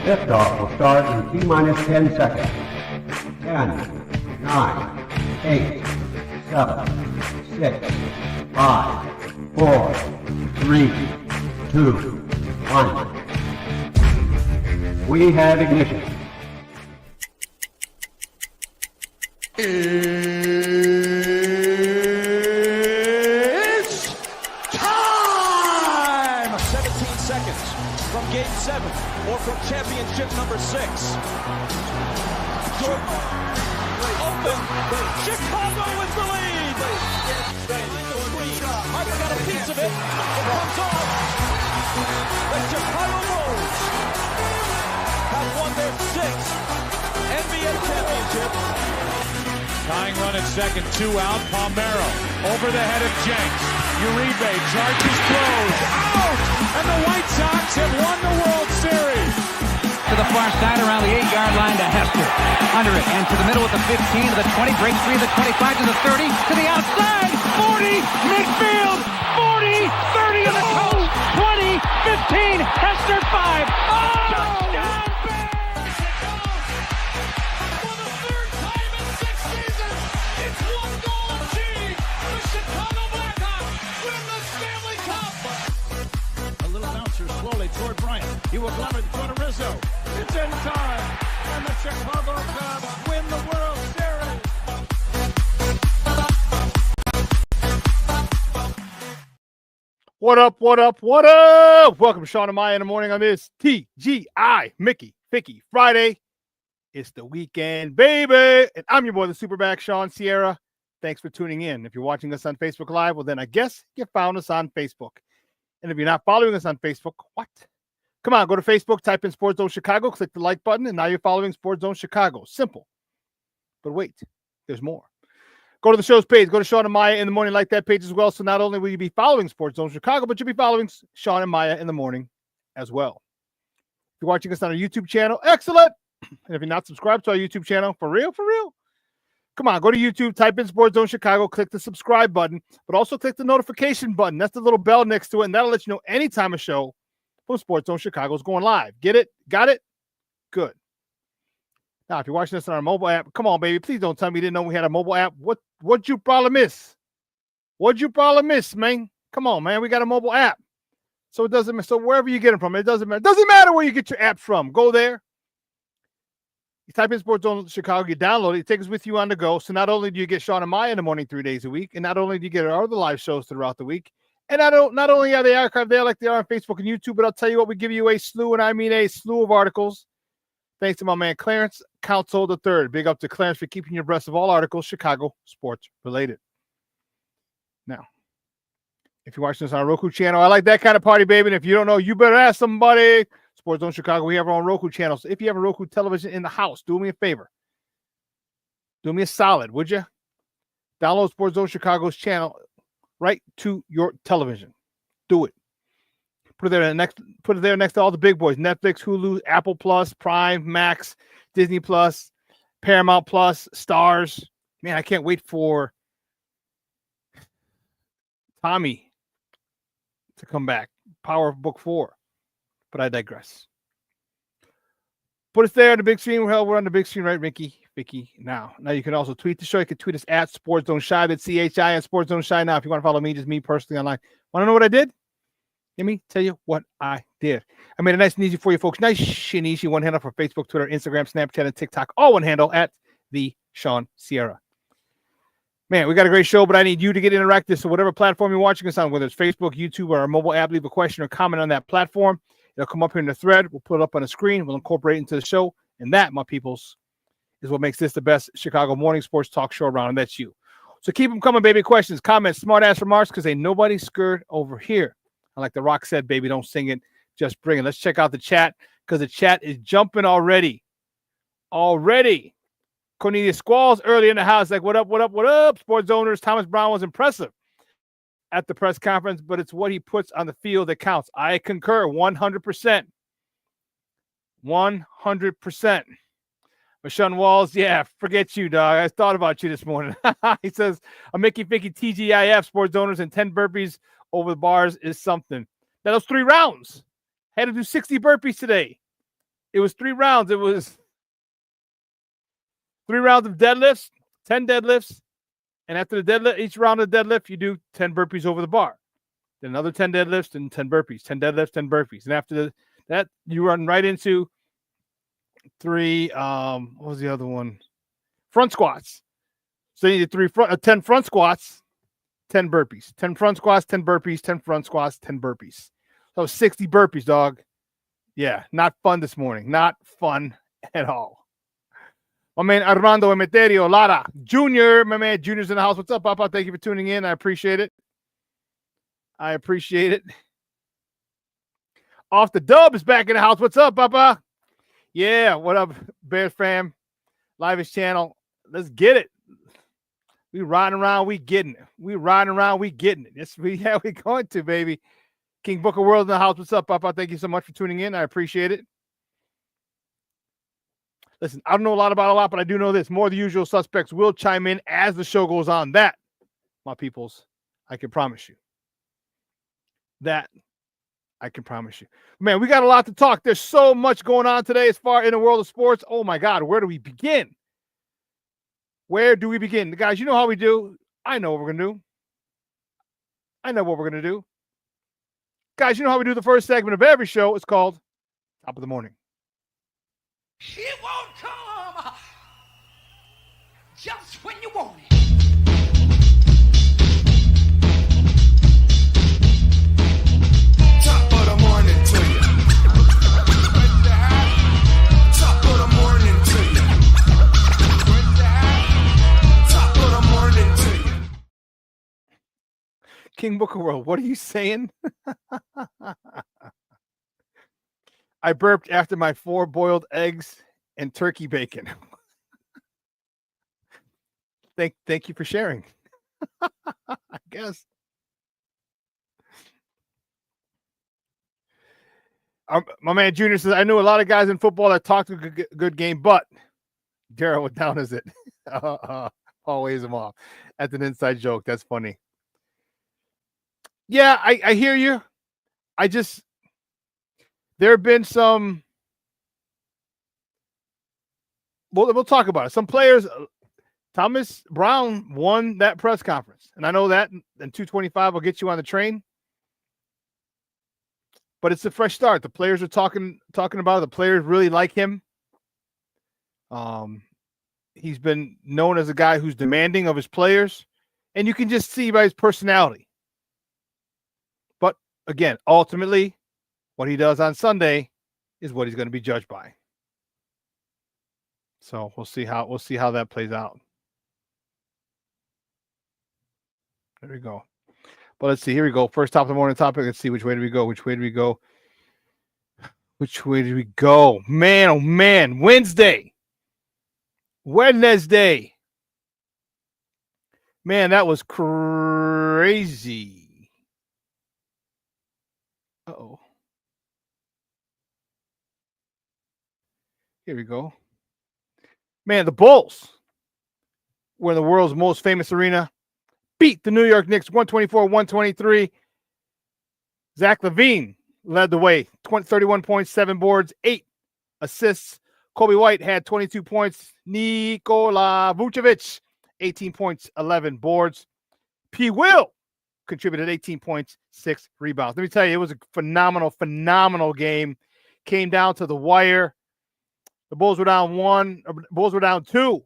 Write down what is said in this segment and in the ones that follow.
Liftoff will start in T-minus 10 seconds. 10, 9, 8, 7, 6, 5, 4, 3, 2, 1. We have ignition. It's time! 17 seconds from Game 7 or from championship number 6. Jordan, open, Chicago with the lead! I've got a piece of it, it comes off. The Chicago Bulls have won their 6th NBA championship. Tying run at second, 2 out. Palmero over the head of Jenks. Uribe charges, throws, out! And the White Sox have won the World Series. To the far side around the 8-yard line to Hester. Under it and to the middle with the 15 to the 20, breaks 3 to the 25 to the 30 to the outside. 40, midfield, 40, 30 to the coast, 20, 15, Hester 5. Oh! Touchdown! Toward Bryant. He will glove it toward Rizzo. It's in time. And the Chicago Cubs win the World Series. What up, what up, what up? Welcome to Shawn and Maya in the morning on this TGI Mickey Ficky Friday. It's the weekend, baby. And I'm your boy, the SuperBack, Shawn Sierra. Thanks for tuning in. If you're watching us on Facebook Live, well, then I guess you found us on Facebook. And if you're not following us on Facebook, what? Come on, go to Facebook, type in Sports Zone Chicago, click the like button, and now you're following Sports Zone Chicago. Simple. But wait, there's more. Go to the show's page. Go to Shawn and Maya in the morning, like that page as well. So not only will you be following Sports Zone Chicago, but you'll be following Shawn and Maya in the morning as well. If you're watching us on our YouTube channel, excellent. And if you're not subscribed to our YouTube channel, for real, come on, go to YouTube, type in Sports Zone Chicago, click the subscribe button, but also click the notification button. That's the little bell next to it, and that'll let you know anytime a show from Sports Zone Chicago is going live. Get it? Got it? Good. Now, if you're watching this on our mobile app, come on, baby. Please don't tell me you didn't know we had a mobile app. What'd you probably miss? What'd you probably miss, man? Come on, man. We got a mobile app. So it doesn't matter. So wherever you get them from, it doesn't matter. It doesn't matter where you get your app from. Go there. You type in Sports Zone Chicago, you download it, it takes us with you on the go. So not only do you get Shawn and Maya in the morning 3 days a week, and not only do you get our other live shows throughout the week, and not only are they archived there like they are on Facebook and YouTube, but I'll tell you what, we give you a slew, and I mean a slew of articles. Thanks to my man Clarence Council III. Big up to Clarence for keeping you abreast of all articles Chicago sports related. Now, if you're watching this on our Roku channel, I like that kind of party, baby. And if you don't know, you better ask somebody. Sports Zone Chicago, we have our own Roku channel. So if you have a Roku television in the house, do me a favor. Do me a solid, would you? Download Sports Zone Chicago's channel right to your television. Do it. Put it there next to all the big boys. Netflix, Hulu, Apple Plus, Prime, Max, Disney Plus, Paramount Plus, Stars. Man, I can't wait for Tommy to come back. Power of Book 4. But I digress. Put us there on the big screen. Well, we're on the big screen, right, Vicky? Now you can also tweet the show. You can tweet us at Sports Zone Shy. That's CHI and Sports Zone Shy. Now, if you want to follow me, just me personally online. Want to know what I did? Let me tell you what I did. I made it nice and easy for you folks. Nice and easy. One handle for Facebook, Twitter, Instagram, Snapchat, and TikTok. All one handle at the Shawn Sierra. Man, we got a great show, but I need you to get interactive. So whatever platform you're watching us on, whether it's Facebook, YouTube, or our mobile app, leave a question or comment on that platform. It'll come up here in the thread. We'll put it up on the screen. We'll incorporate it into the show. And that, my peoples, is what makes this the best Chicago morning sports talk show around. And that's you. So keep them coming, baby. Questions, comments, smart-ass remarks, because ain't nobody scared over here. And like The Rock said, baby, don't sing it. Just bring it. Let's check out the chat, because the chat is jumping already. Cornelius Squalls early in the house, like, what up? Sports owners. Thomas Brown was impressive at the press conference, but it's what he puts on the field that counts. I concur 100%. 100%. Sean Walls, yeah, forget you, dog. I thought about you this morning. He says, a Mickey Ficky TGIF, sports owners, and 10 burpees over the bars is something. Now, those 3 rounds. Had to do 60 burpees today. It was 3 rounds. It was 3 rounds of deadlifts, 10 deadlifts. And after the deadlift, each round of deadlift, you do 10 burpees over the bar. Then another 10 deadlifts and 10 burpees, 10 deadlifts, 10 burpees. And after that, you run right into 3, what was the other one? Front squats. So you need 10 front squats, 10 burpees. 10 front squats, 10 burpees, 10 front squats, 10 burpees. So 60 burpees, dog. Yeah, not fun this morning. Not fun at all. My man Armando Emeterio Lara Jr., my man Junior's in the house. What's up, Papa? Thank you for tuning in. I appreciate it. Off the Dub is back in the house. What's up, Papa? Yeah, what up, Bears fam? Live's channel. Let's get it. We riding around, we getting it. We riding around, we getting it. Yes, we going to, baby. King Booker World in the house. What's up, Papa? Thank you so much for tuning in. I appreciate it. Listen, I don't know about a lot, but I do know this. More of the usual suspects will chime in as the show goes on. That, my peoples, I can promise you. That I can promise you. Man, we got a lot to talk. There's so much going on today as far in the world of sports. Oh, my God. Where do we begin? Where do we begin? Guys, you know how we do. I know what we're going to do. Guys, you know how we do the first segment of every show. It's called Top of the Morning. It won't come just when you want it. Top of the morning to you. Top of the morning to you. Top of the morning to you. King Booker World, what are you saying? I burped after my 4 boiled eggs and turkey bacon. Thank you for sharing. I guess. My man Junior says, I knew a lot of guys in football that talked a good game, but Daryl, what down is it? Paul weighs him off. That's an inside joke. That's funny. Yeah, I hear you. There have been some. We'll talk about it. Some players. Thomas Brown won that press conference, and I know that. And 225 will get you on the train. But it's a fresh start. The players are talking about it. The players really like him. He's been known as a guy who's demanding of his players, and you can just see by his personality. But again, ultimately, what he does on Sunday is what he's going to be judged by. So we'll see how that plays out. There we go. But let's see. Here we go. First top of the morning topic. Let's see which way do we go. Man, oh man. Wednesday. Man, that was crazy. Uh-oh. Here we go. Man, the Bulls were in the world's most famous arena. Beat the New York Knicks 124-123. Zach LaVine led the way. 31 points, 7 boards, 8 assists. Kobe White had 22 points. Nikola Vucevic, 18 points, 11 boards. P. Will contributed 18 points, 6 rebounds. Let me tell you, it was a phenomenal game. Came down to the wire. The Bulls were down 1. Bulls were down 2.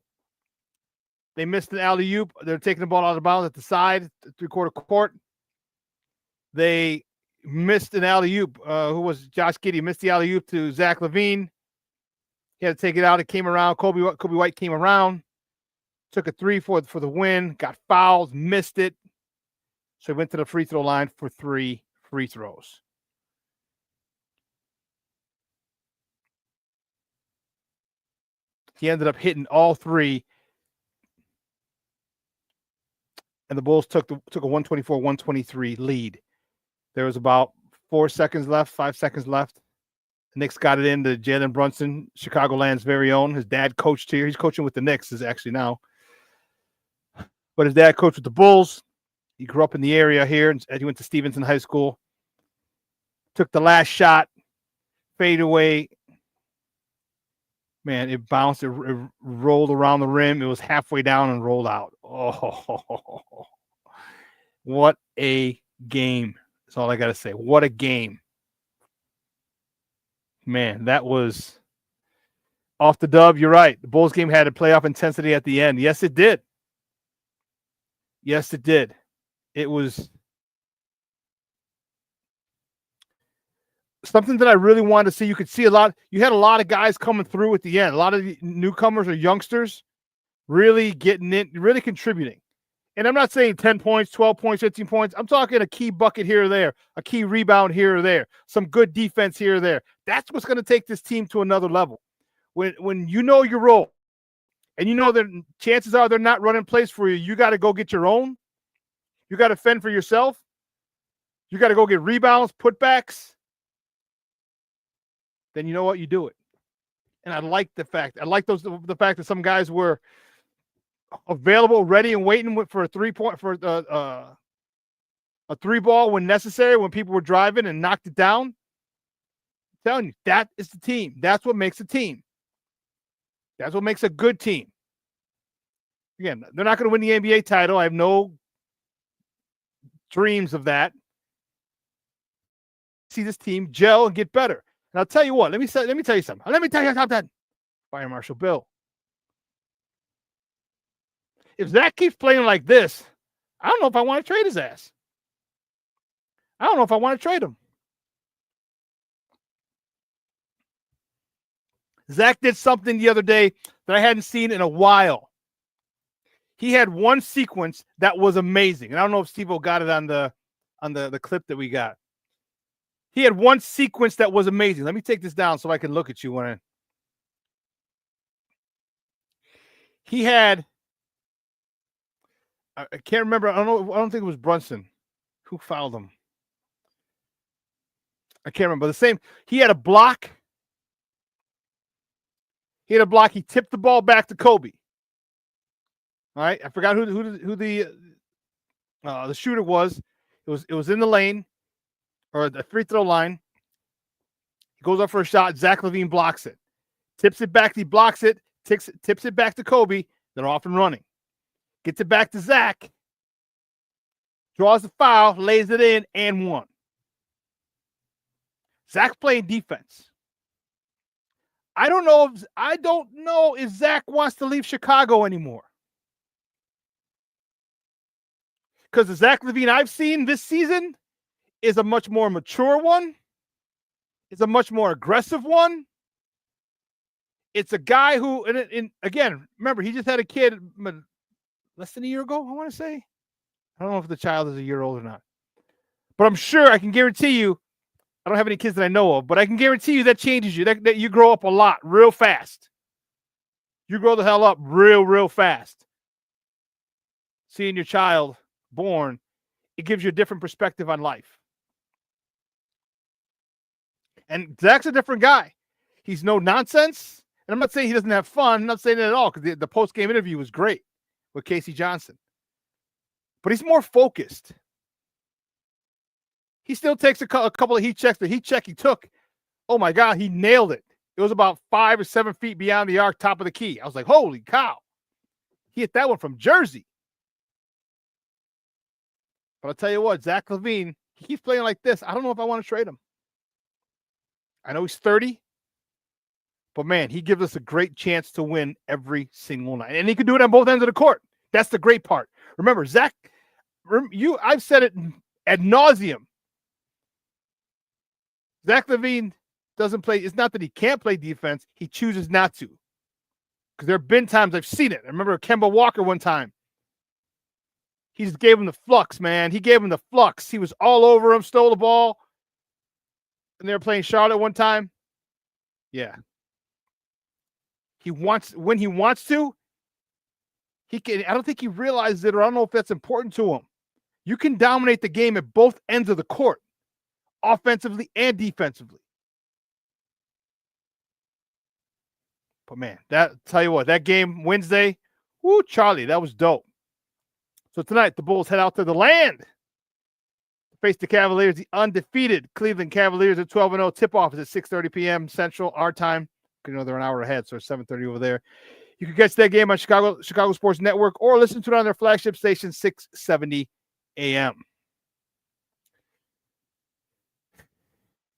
They missed an alley-oop. They're taking the ball out of bounds at the side, three-quarter court. They missed an alley-oop. Who was Josh Giddey? Missed the alley-oop to Zach LaVine. He had to take it out. It came around. Kobe White came around. Took a 3 for the win. Got fouled. Missed it. So he went to the free throw line for 3 free throws. He ended up hitting all 3. And the Bulls took a 124-123 lead. There was about 5 seconds left. The Knicks got it into Jalen Brunson, Chicagoland's very own. His dad coached here. He's coaching with the Knicks actually now. But his dad coached with the Bulls. He grew up in the area here. And he went to Stevenson High School. Took the last shot. Fade away. Man, it bounced. It rolled around the rim. It was halfway down and rolled out. Oh, what a game. That's all I got to say. What a game. Man, that was off the dub. You're right. The Bulls game had a playoff intensity at the end. Yes, it did. Yes, it did. It was something that I really wanted to see. You could see a lot. You had a lot of guys coming through at the end. A lot of newcomers or youngsters really getting in, really contributing. And I'm not saying 10 points, 12 points, 15 points. I'm talking a key bucket here or there, a key rebound here or there, some good defense here or there. That's what's going to take this team to another level. When you know your role and you know that chances are they're not running plays for you, you got to go get your own. You got to fend for yourself. You got to go get rebounds, putbacks. Then you know what? You do it. And I like the fact that some guys were available, ready, and waiting for a 3-point for a 3-ball when necessary, when people were driving and knocked it down. I'm telling you, that is the team. That's what makes a team. That's what makes a good team. Again, they're not going to win the NBA title. I have no dreams of that. See this team gel and get better. And I'll tell you what. Let me tell you something. Let me tell you something. Fire Marshal Bill. If Zach keeps playing like this, I don't know if I want to trade his ass. I don't know if I want to trade him. Zach did something the other day that I hadn't seen in a while. He had one sequence that was amazing. And I don't know if Steve-O got it on the clip that we got. He had one sequence that was amazing. Let me take this down so I can look at you when he had. I can't remember. I don't think it was Brunson who fouled him. I can't remember. The same. He had a block. He tipped the ball back to Kobe. All right. I forgot who the shooter was. It was in the lane or the free throw line. He goes up for a shot. Zach LaVine blocks it. Tips it back. He blocks it. Tips it back to Kobe. They're off and running. Gets it back to Zach. Draws the foul. Lays it in and one. Zach's playing defense. I don't know if Zach wants to leave Chicago anymore. Because the Zach LaVine I've seen this season is a much more mature one. It's a much more aggressive one. It's a guy who, and again, remember, he just had a kid less than a year ago, I want to say. I don't know if the child is a year old or not. But I'm sure, I can guarantee you, I don't have any kids that I know of, but I can guarantee you that changes you. That you grow up a lot, real fast. You grow the hell up real fast. Seeing your child born, it gives you a different perspective on life. And Zach's a different guy. He's no nonsense. And I'm not saying he doesn't have fun. I'm not saying that at all, because the post-game interview was great with Casey Johnson. But he's more focused. He still takes a couple of heat checks. The heat check he took, oh my God, he nailed it. It was about 5 or 7 feet beyond the arc, top of the key. I was like, holy cow. He hit that one from Jersey. But I'll tell you what, Zach LaVine, he keeps playing like this. I don't know if I want to trade him. I know he's 30, but man, he gives us a great chance to win every single night. And he can do it on both ends of the court. That's the great part. Remember, Zach, I've said it ad nauseum. Zach LaVine doesn't play. It's not that he can't play defense. He chooses not to. Because there have been times I've seen it. I remember Kemba Walker one time. He just gave him the flux, man. He gave him the flux. He was all over him, stole the ball. And they were playing Charlotte one time. Yeah. When he wants to, he can. I don't think he realizes it, or I don't know if that's important to him. You can dominate the game at both ends of the court, offensively and defensively. But man, tell you what, that game Wednesday, woo, Charlie, that was dope. So tonight, the Bulls head out to the land to face the Cavaliers, the undefeated Cleveland Cavaliers at 12-0. Tip-off is at 6:30 p.m. Central, our time. You know, they're an hour ahead, so it's 7:30 over there. You can catch that game on Chicago Sports Network or listen to it on their flagship station, 670 AM.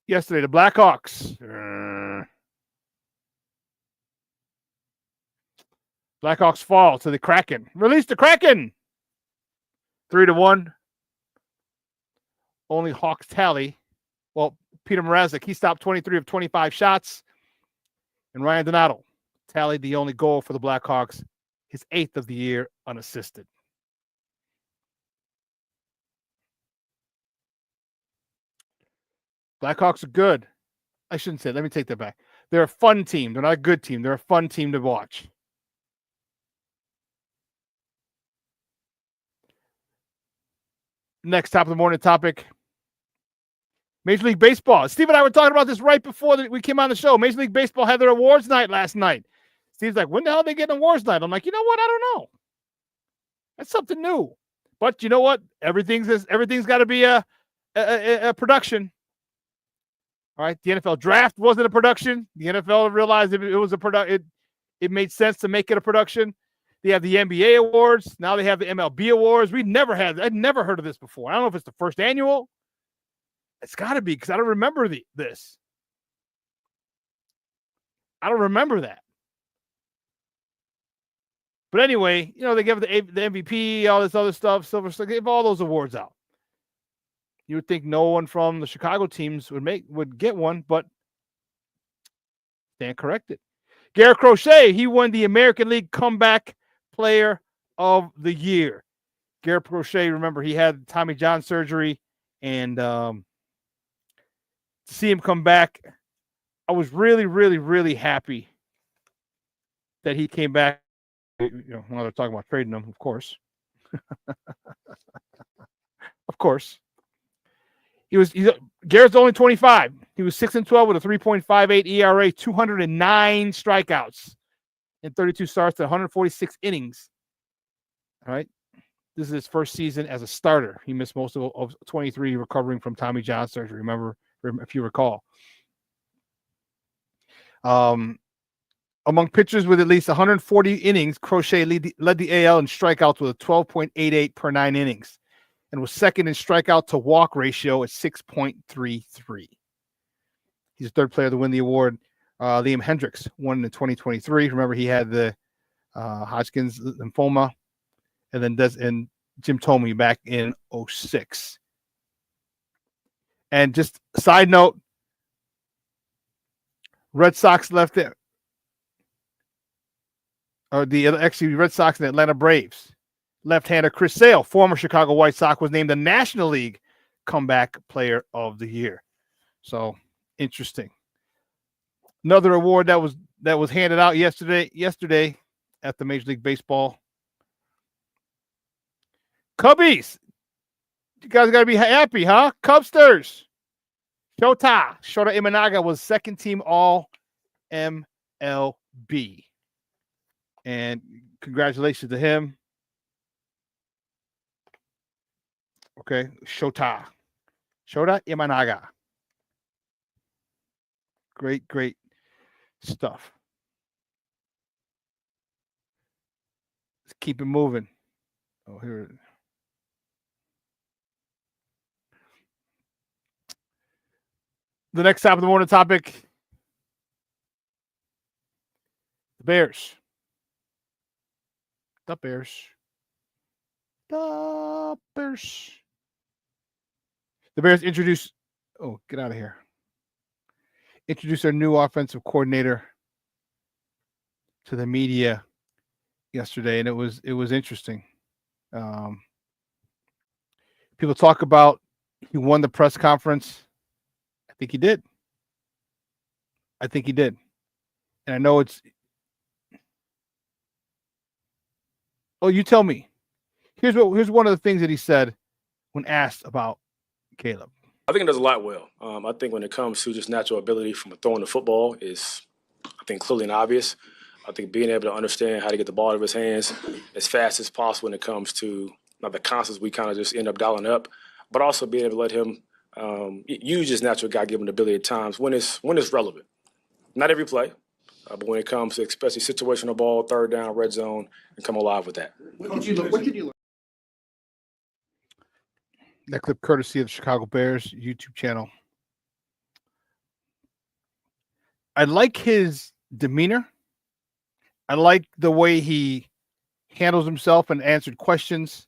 Yesterday, the Blackhawks. Blackhawks fall to the Kraken. Release the Kraken! 3-1. Only Hawks tally. Well, Peter Mrazek, he stopped 23 of 25 shots. And Ryan Donato tallied the only goal for the Blackhawks, his 8th of the year, unassisted. Blackhawks are good. I shouldn't say. Let me take that back. They're a fun team. They're not a good team. They're a fun team to watch. Next top of the morning topic. Major League Baseball. Steve and I were talking about this right before we came on the show. Major League Baseball had their awards night last night. Steve's like, when the hell are they getting awards night? I'm like, you know what? I don't know. That's something new. But you know what? Everything's got to be a production. All right. The NFL draft wasn't a production. The NFL realized it was a production. It made sense to make it a production. They have the NBA awards. Now they have the MLB awards. I'd never heard of this before. I don't know if it's the first annual. It's got to be because I don't remember this. I don't remember that. But anyway, you know, they give the MVP, all this other stuff, Silver Star, they give all those awards out. You would think no one from the Chicago teams would get one, but stand corrected. Garrett Crochet, he won the American League Comeback Player of the Year. Garrett Crochet, remember, he had Tommy John surgery, and to see him come back, I was really, really, really happy that he came back. You know, when they're talking about trading him, of course. Of course. Garrett's only 25. He was 6-12 with a 3.58 ERA, 209 strikeouts in 32 starts, 146 innings. All right. This is his first season as a starter. He missed most of 23 recovering from Tommy John surgery. Remember, if you recall. Among pitchers with at least 140 innings, Crochet led the AL in strikeouts with a 12.88 per 9 innings and was second in strikeout to walk ratio at 6.33. He's the third player to win the award. Liam Hendricks won in 2023. Remember, he had the Hodgkin's lymphoma, and then Jim Thome back in 2006. And just a side note, Red Sox left it. Red Sox and Atlanta Braves. Left-hander Chris Sale, former Chicago White Sox, was named the National League Comeback Player of the Year. So interesting. Another award that was handed out yesterday at the Major League Baseball. Cubbies. You guys got to be happy, huh? Cubsters. Shota Imanaga was second team All MLB. And congratulations to him. Okay, Shota Imanaga. Great stuff. Let's keep it moving. Oh, here it is. The next top of the morning topic, the Bears. The Bears. The Bears introduced their new offensive coordinator to the media yesterday, and it was interesting. People talk about he won the press conference. I think he did. And I know it's. Oh, you tell me. Here's one of the things that he said when asked about Caleb. I think it does a lot well. I think when it comes to just natural ability from throwing the football is, I think, clearly and obvious. I think being able to understand how to get the ball out of his hands as fast as possible when it comes to not the concepts we kind of just end up dialing up, but also being able to let him use his natural God-given ability at times when it's relevant. Not every play, But when it comes to especially situational ball, third down, red zone, and come alive with that. What did you learn? That clip courtesy of the Chicago Bears YouTube channel. I like his demeanor. I like the way he handles himself and answered questions.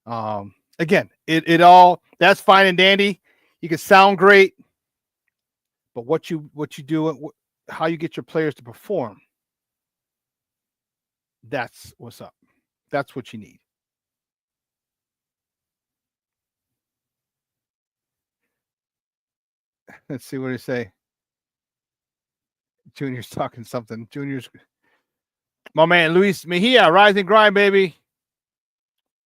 Again, it all, that's fine and dandy. You can sound great, but what you do, how you get your players to perform, that's what's up. That's what you need. Let's see what he say. Junior's talking something. Junior's my man Luis Mejia, rise and grind, baby.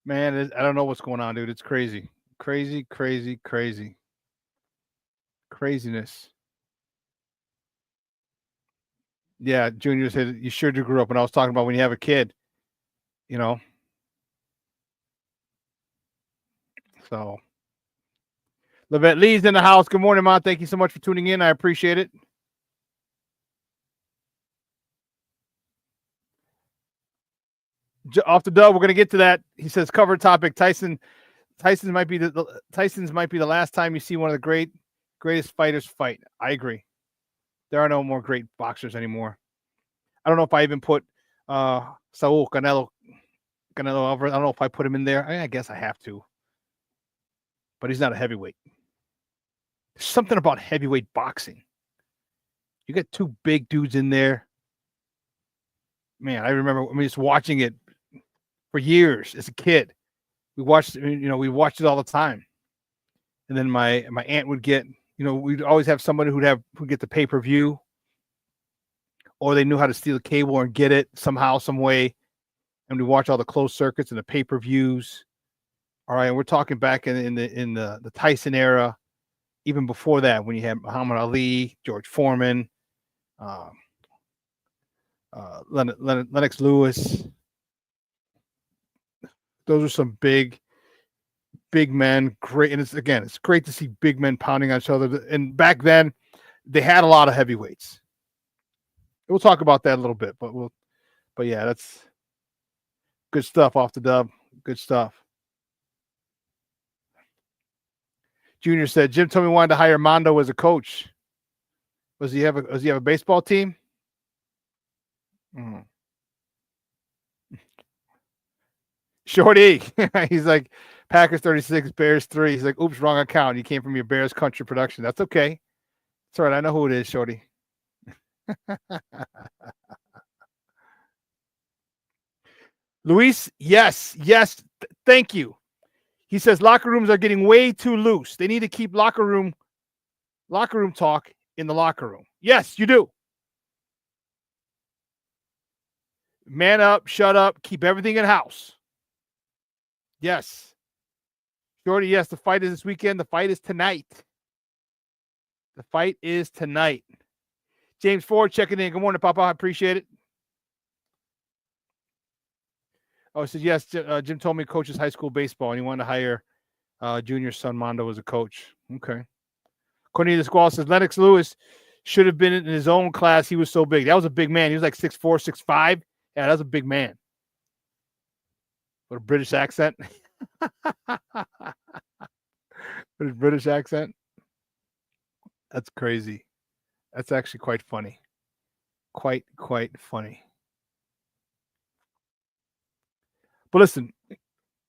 Man, I don't know what's going on, dude. It's crazy. Craziness. Yeah, Junior said you sure do grow up. And I was talking about when you have a kid, you know. So Levette Lee's in the house. Good morning, Ma. Thank you so much for tuning in. I appreciate it. Off the dub, we're going to get to that. He says cover topic. Tyson's might be the last time you see one of the greatest fighters fight. I agree. There are no more great boxers anymore. I don't know if I even put Saul Canelo Alvarez. I don't know if I put him in there. I guess I have to. But he's not a heavyweight. There's something about heavyweight boxing. You got two big dudes in there. Man, I remember just watching it for years as a kid. We watched it all the time. And then my aunt would get, we'd always have somebody who'd get the pay-per-view, or they knew how to steal a cable and get it somehow, some way. And we watch all the closed circuits and the pay-per-views. All right, and we're talking back in the Tyson era, even before that, when you had Muhammad Ali, George Foreman, Lennox Lewis. Those are some big men. Great, and it's great to see big men pounding on each other. And back then, they had a lot of heavyweights. We'll talk about that a little bit, but yeah, that's good stuff off the dub. Good stuff. Junior said, Jim told me he wanted to hire Mondo as a coach. Does he have a baseball team? Mm. Shorty, he's like, Packers 36, Bears 3. He's like, oops, wrong account. You came from your Bears country production. That's okay. It's all right. I know who it is, Shorty. Luis, yes. Thank you. He says locker rooms are getting way too loose. They need to keep locker room talk in the locker room. Yes, you do. Man up, shut up, keep everything in house. Yes. Shorty, yes, the fight is this weekend. The fight is tonight. James Ford checking in. Good morning, Papa. I appreciate it. Oh, it says, yes, Jim told me he coaches high school baseball, and he wanted to hire Junior's son, Mondo, as a coach. Okay. Cornelius Squall says, Lennox Lewis should have been in his own class. He was so big. That was a big man. He was like 6'4", 6'5". Yeah, that was a big man. What a British accent. What a British accent. That's crazy. That's actually quite funny. Quite funny. But listen,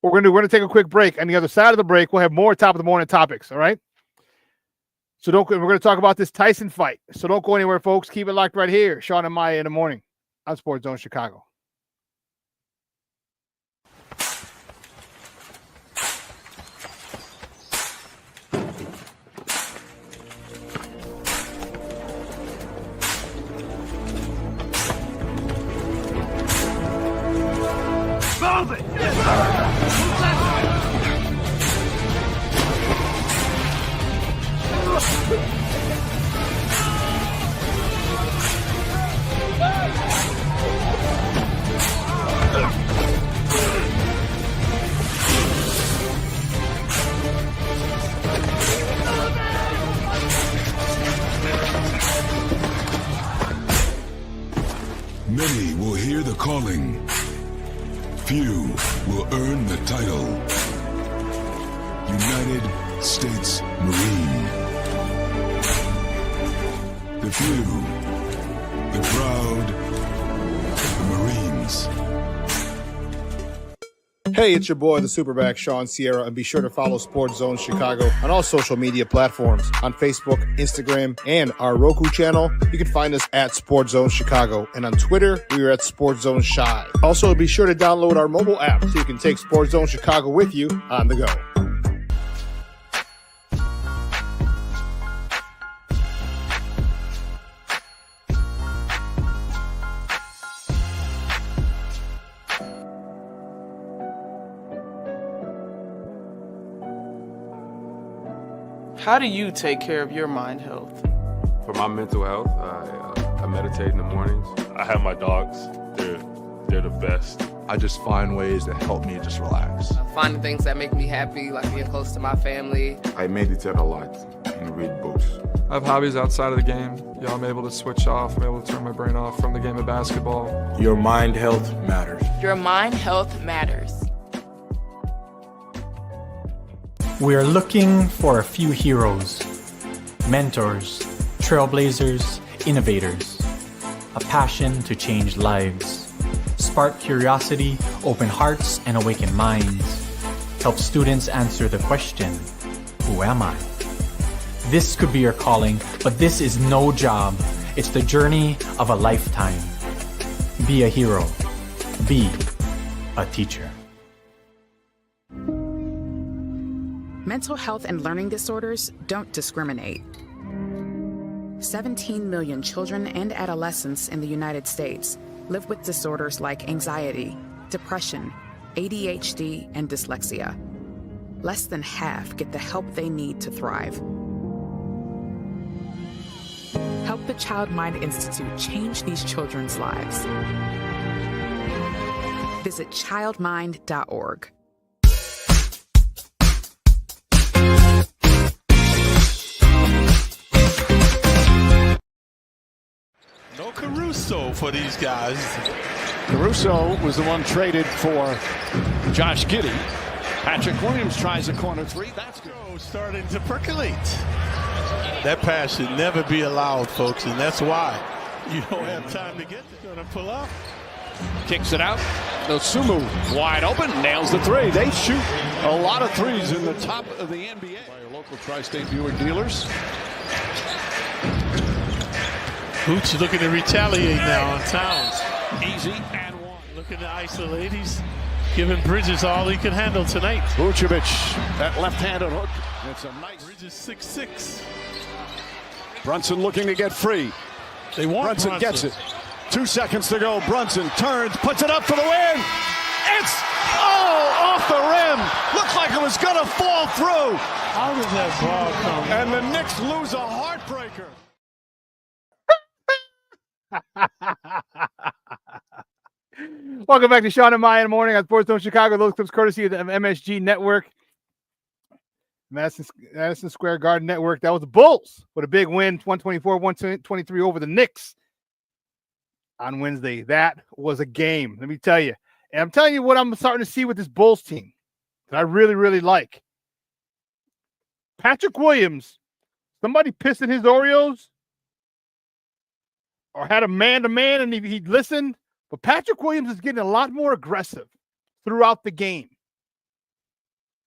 we're going to take a quick break. On the other side of the break, we'll have more top of the morning topics. All right. So we're going to talk about this Tyson fight. So don't go anywhere, folks. Keep it locked right here. Shawn and Maya in the morning on Sports Zone Chicago. Move it! Many will hear the calling. Few will earn the title. United States Marine. The few, the proud, the Marines. Hey, it's your boy, the SuperBack, Shawn Sierra, and be sure to follow Sports Zone Chicago on all social media platforms, on Facebook, Instagram, and our Roku channel. You can find us at Sports Zone Chicago, and on Twitter, we are at Sports Zone Shy. Also, be sure to download our mobile app so you can take Sports Zone Chicago with you on the go. How do you take care of your mind health? For my mental health, I meditate in the mornings. I have my dogs. They're the best. I just find ways that help me just relax. Finding things that make me happy, like being close to my family. I meditate a lot and read books. I have hobbies outside of the game. I'm able to switch off. I'm able to turn my brain off from the game of basketball. Your mind health matters. Your mind health matters. We are looking for a few heroes, mentors, trailblazers, innovators, a passion to change lives, spark curiosity, open hearts, and awaken minds, help students answer the question, who am I? This could be your calling, but this is no job. It's the journey of a lifetime. Be a hero. Be a teacher. Mental health and learning disorders don't discriminate. 17 million children and adolescents in the United States live with disorders like anxiety, depression, ADHD, and dyslexia. Less than half get the help they need to thrive. Help the Child Mind Institute change these children's lives. Visit childmind.org. No Caruso for these guys. Caruso was the one traded for Josh Giddey. Patrick Williams tries a corner three. That's good. Starting to percolate. That pass should never be allowed, folks, and that's why you don't have time to get there. Gonna pull up. Kicks it out. Sumu wide open, nails the three. They shoot a lot of threes in the top of the NBA. By your local tri-state viewer dealers. Hooch looking to retaliate now on Towns. Easy and one. Looking to isolate. He's giving Bridges all he can handle tonight. Vucevic, that left-handed hook. It's a nice. Bridges 6'6". Brunson looking to get free. They want Brunson gets it. 2 seconds to go. Brunson turns, puts it up for the win. It's off the rim. Looked like it was gonna fall through. How did that ball come? And the Knicks lose a heartbreaker. Welcome back to Shawn and Maya in the morning on Sports Zone Chicago. Those clips courtesy of the MSG Network, Madison Square Garden Network. That was the Bulls with a big win, 124-123 over the Knicks on Wednesday. That was a game, let me tell you. And I'm telling you what I'm starting to see with this Bulls team that I really, really like. Patrick Williams, somebody pissed in his Oreos or had a man-to-man and he listened. But Patrick Williams is getting a lot more aggressive throughout the game.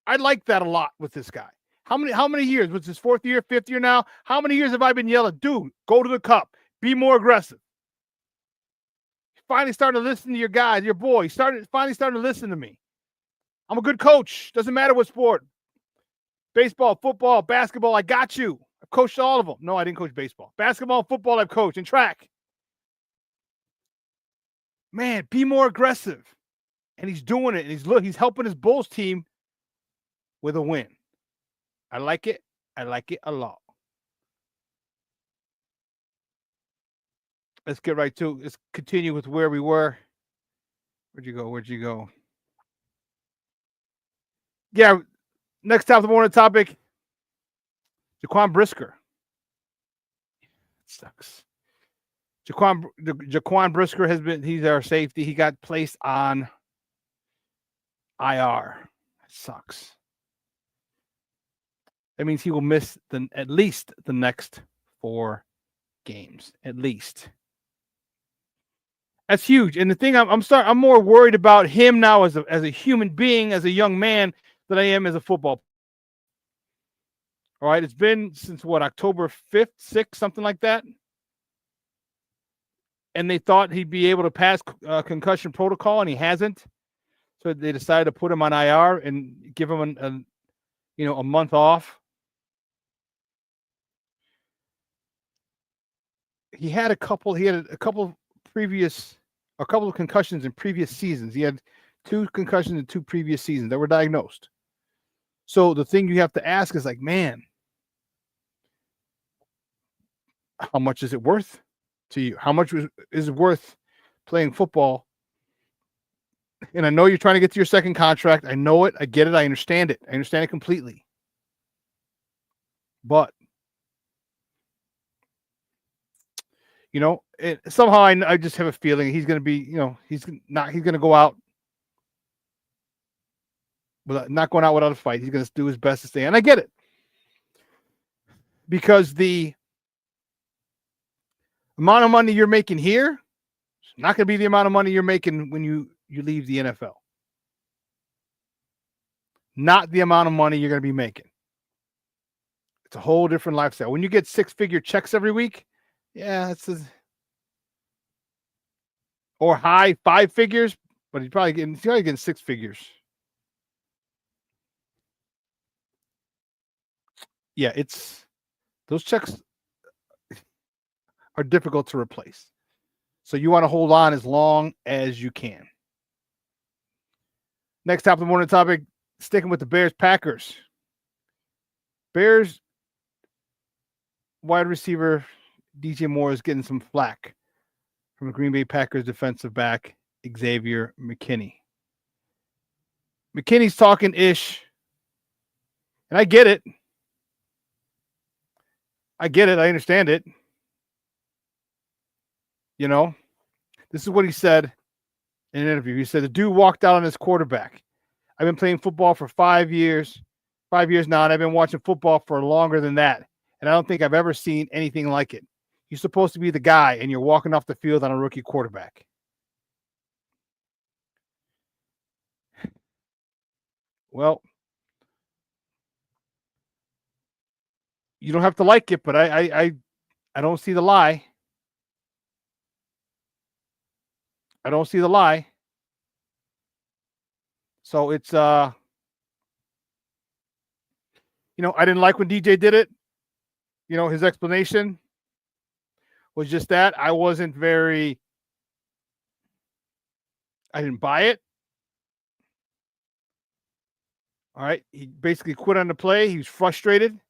I like that a lot with this guy. How many years? Was this fourth year, fifth year now? How many years have I been yelling, dude, go to the cup, be more aggressive? Finally starting to listen to your guys, your boy. Finally starting to listen to me. I'm a good coach. Doesn't matter what sport. Baseball, football, basketball, I got you. I've coached all of them. No, I didn't coach baseball. Basketball, football, I've coached, and track. Man, be more aggressive. And he's doing it. And he's helping his Bulls team with a win. I like it. I like it a lot. Let's get right to it. Let's continue with where we were. Where'd you go? Yeah, next top of the morning topic. Jaquan Brisker. It sucks. Jaquan Brisker he's our safety. He got placed on IR. That sucks. That means he will miss at least the next 4 games. At least. That's huge. And the thing I'm more worried about him now as a human being, as a young man, than I am as a football player. All right, it's been since October 5th, 6th, something like that. And they thought he'd be able to pass concussion protocol, and he hasn't. So they decided to put him on IR and give him a month off. He had a couple of concussions in previous seasons. He had 2 concussions in 2 previous seasons that were diagnosed. So the thing you have to ask is like, man, how much is it worth to you? How much is it worth playing football? And I know you're trying to get to your second contract. I know it. I get it. I understand it. I understand it completely. But somehow I just have a feeling he's going to be, he's going to go out not going out without a fight. He's going to do his best to stay. And I get it. Because the amount of money you're making here is not going to be the amount of money you're making when you leave the NFL. Not the amount of money you're going to be making. It's a whole different lifestyle. When you get 6-figure checks every week, yeah, or high 5 figures, but he's probably getting 6 figures. Yeah, those checks are difficult to replace. So you want to hold on as long as you can. Next top of the morning topic, sticking with the Bears-Packers. Bears wide receiver DJ Moore is getting some flack from the Green Bay Packers defensive back Xavier McKinney. McKinney's talking ish, and I get it. I understand it. This is what he said in an interview. He said, the dude walked out on his quarterback. I've been playing football for 5 years now, and I've been watching football for longer than that. And I don't think I've ever seen anything like it. You're supposed to be the guy, and you're walking off the field on a rookie quarterback. Well, you don't have to like it, but I don't see the lie. I don't see the lie. So it's I didn't like when DJ did it. His explanation was just that. I didn't buy it. All right. He basically quit on the play. He was frustrated.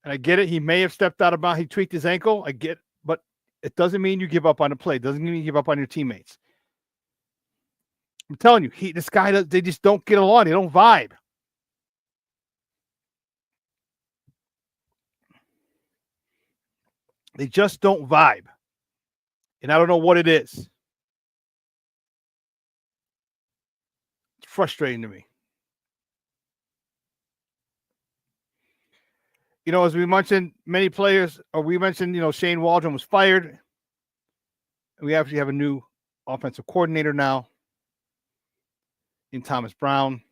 And I get it. He may have stepped out of bounds. He tweaked his ankle. I get it. But it doesn't mean you give up on the play. It doesn't mean you give up on your teammates. I'm telling you, they just don't get along. They don't vibe. They just don't vibe. And I don't know what it is. It's frustrating to me. As we mentioned, many players, Shane Waldron was fired. And we actually have a new offensive coordinator now in Thomas Brown.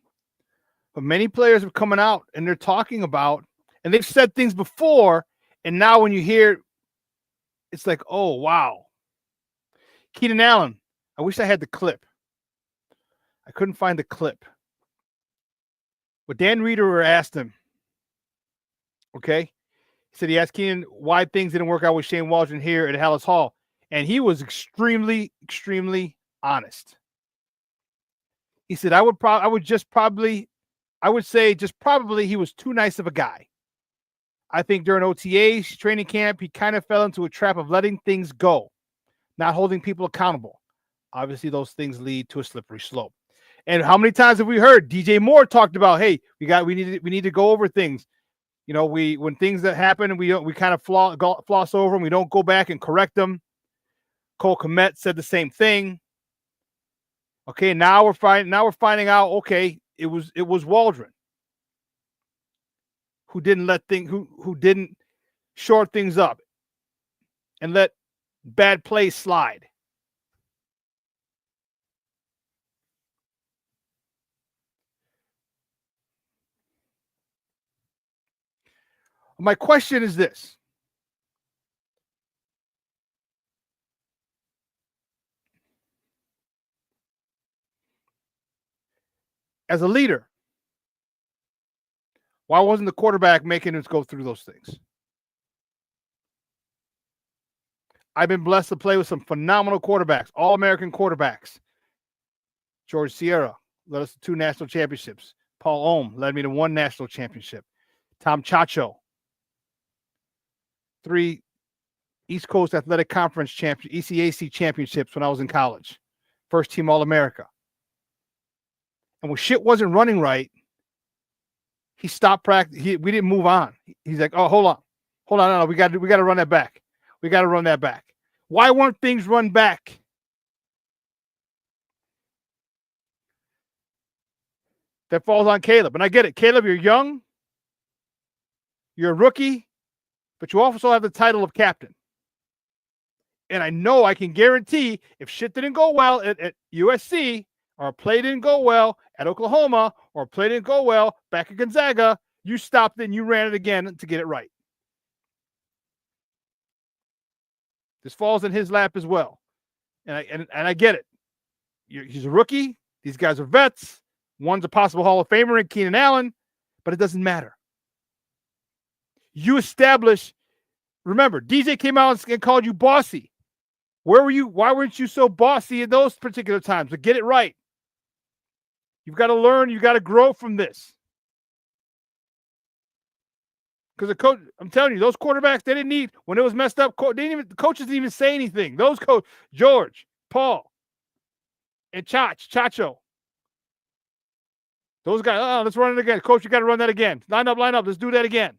But many players are coming out and they're talking about, and they've said things before, and now when you hear, it's like, oh, wow. Keenan Allen, I wish I had the clip. I couldn't find the clip. But Dan Reeder asked him, okay? He said he asked Keenan why things didn't work out with Shane Waldron here at Hallis Hall. And he was extremely, extremely honest. He said, I would say he was too nice of a guy. I think during OTAs, training camp, he kind of fell into a trap of letting things go, not holding people accountable. Obviously, those things lead to a slippery slope. And how many times have we heard DJ Moore talked about, hey, we need to go over things. You know, when things that happen, we kind of floss over them. We don't go back and correct them. Cole Kmet said the same thing. Okay, now we're finding out. Okay, it was Waldron who didn't shore things up and let bad plays slide. My question is this. As a leader, why wasn't the quarterback making us go through those things? I've been blessed to play with some phenomenal quarterbacks, all-American quarterbacks. George Sierra led us to 2 national championships. Paul Ohm led me to 1 national championship. Tom Chacho, 3 East Coast Athletic Conference ECAC championships when I was in college. First team All-America. And when shit wasn't running right, he stopped practice. We didn't move on. He's like, "Oh, hold on, no, we got to run that back. We got to run that back." Why weren't things run back? That falls on Caleb, and I get it. Caleb, you're young, you're a rookie, but you also have the title of captain. And I know I can guarantee if shit didn't go well at USC, or a play didn't go well at Oklahoma, or a play didn't go well back at Gonzaga, you stopped it and you ran it again to get it right. This falls in his lap as well. And I get it. He's a rookie. These guys are vets. One's a possible Hall of Famer in Keenan Allen, but it doesn't matter. You establish, remember, DJ came out and called you bossy. Where were you? Why weren't you so bossy in those particular times? But get it right. You've got to learn. You've got to grow from this. Because the coach, I'm telling you, those quarterbacks, they didn't need, when it was messed up, the coaches didn't even say anything. Those George, Paul, and Chacho. Those guys, oh, let's run it again. Coach, you got to run that again. Line up. Let's do that again.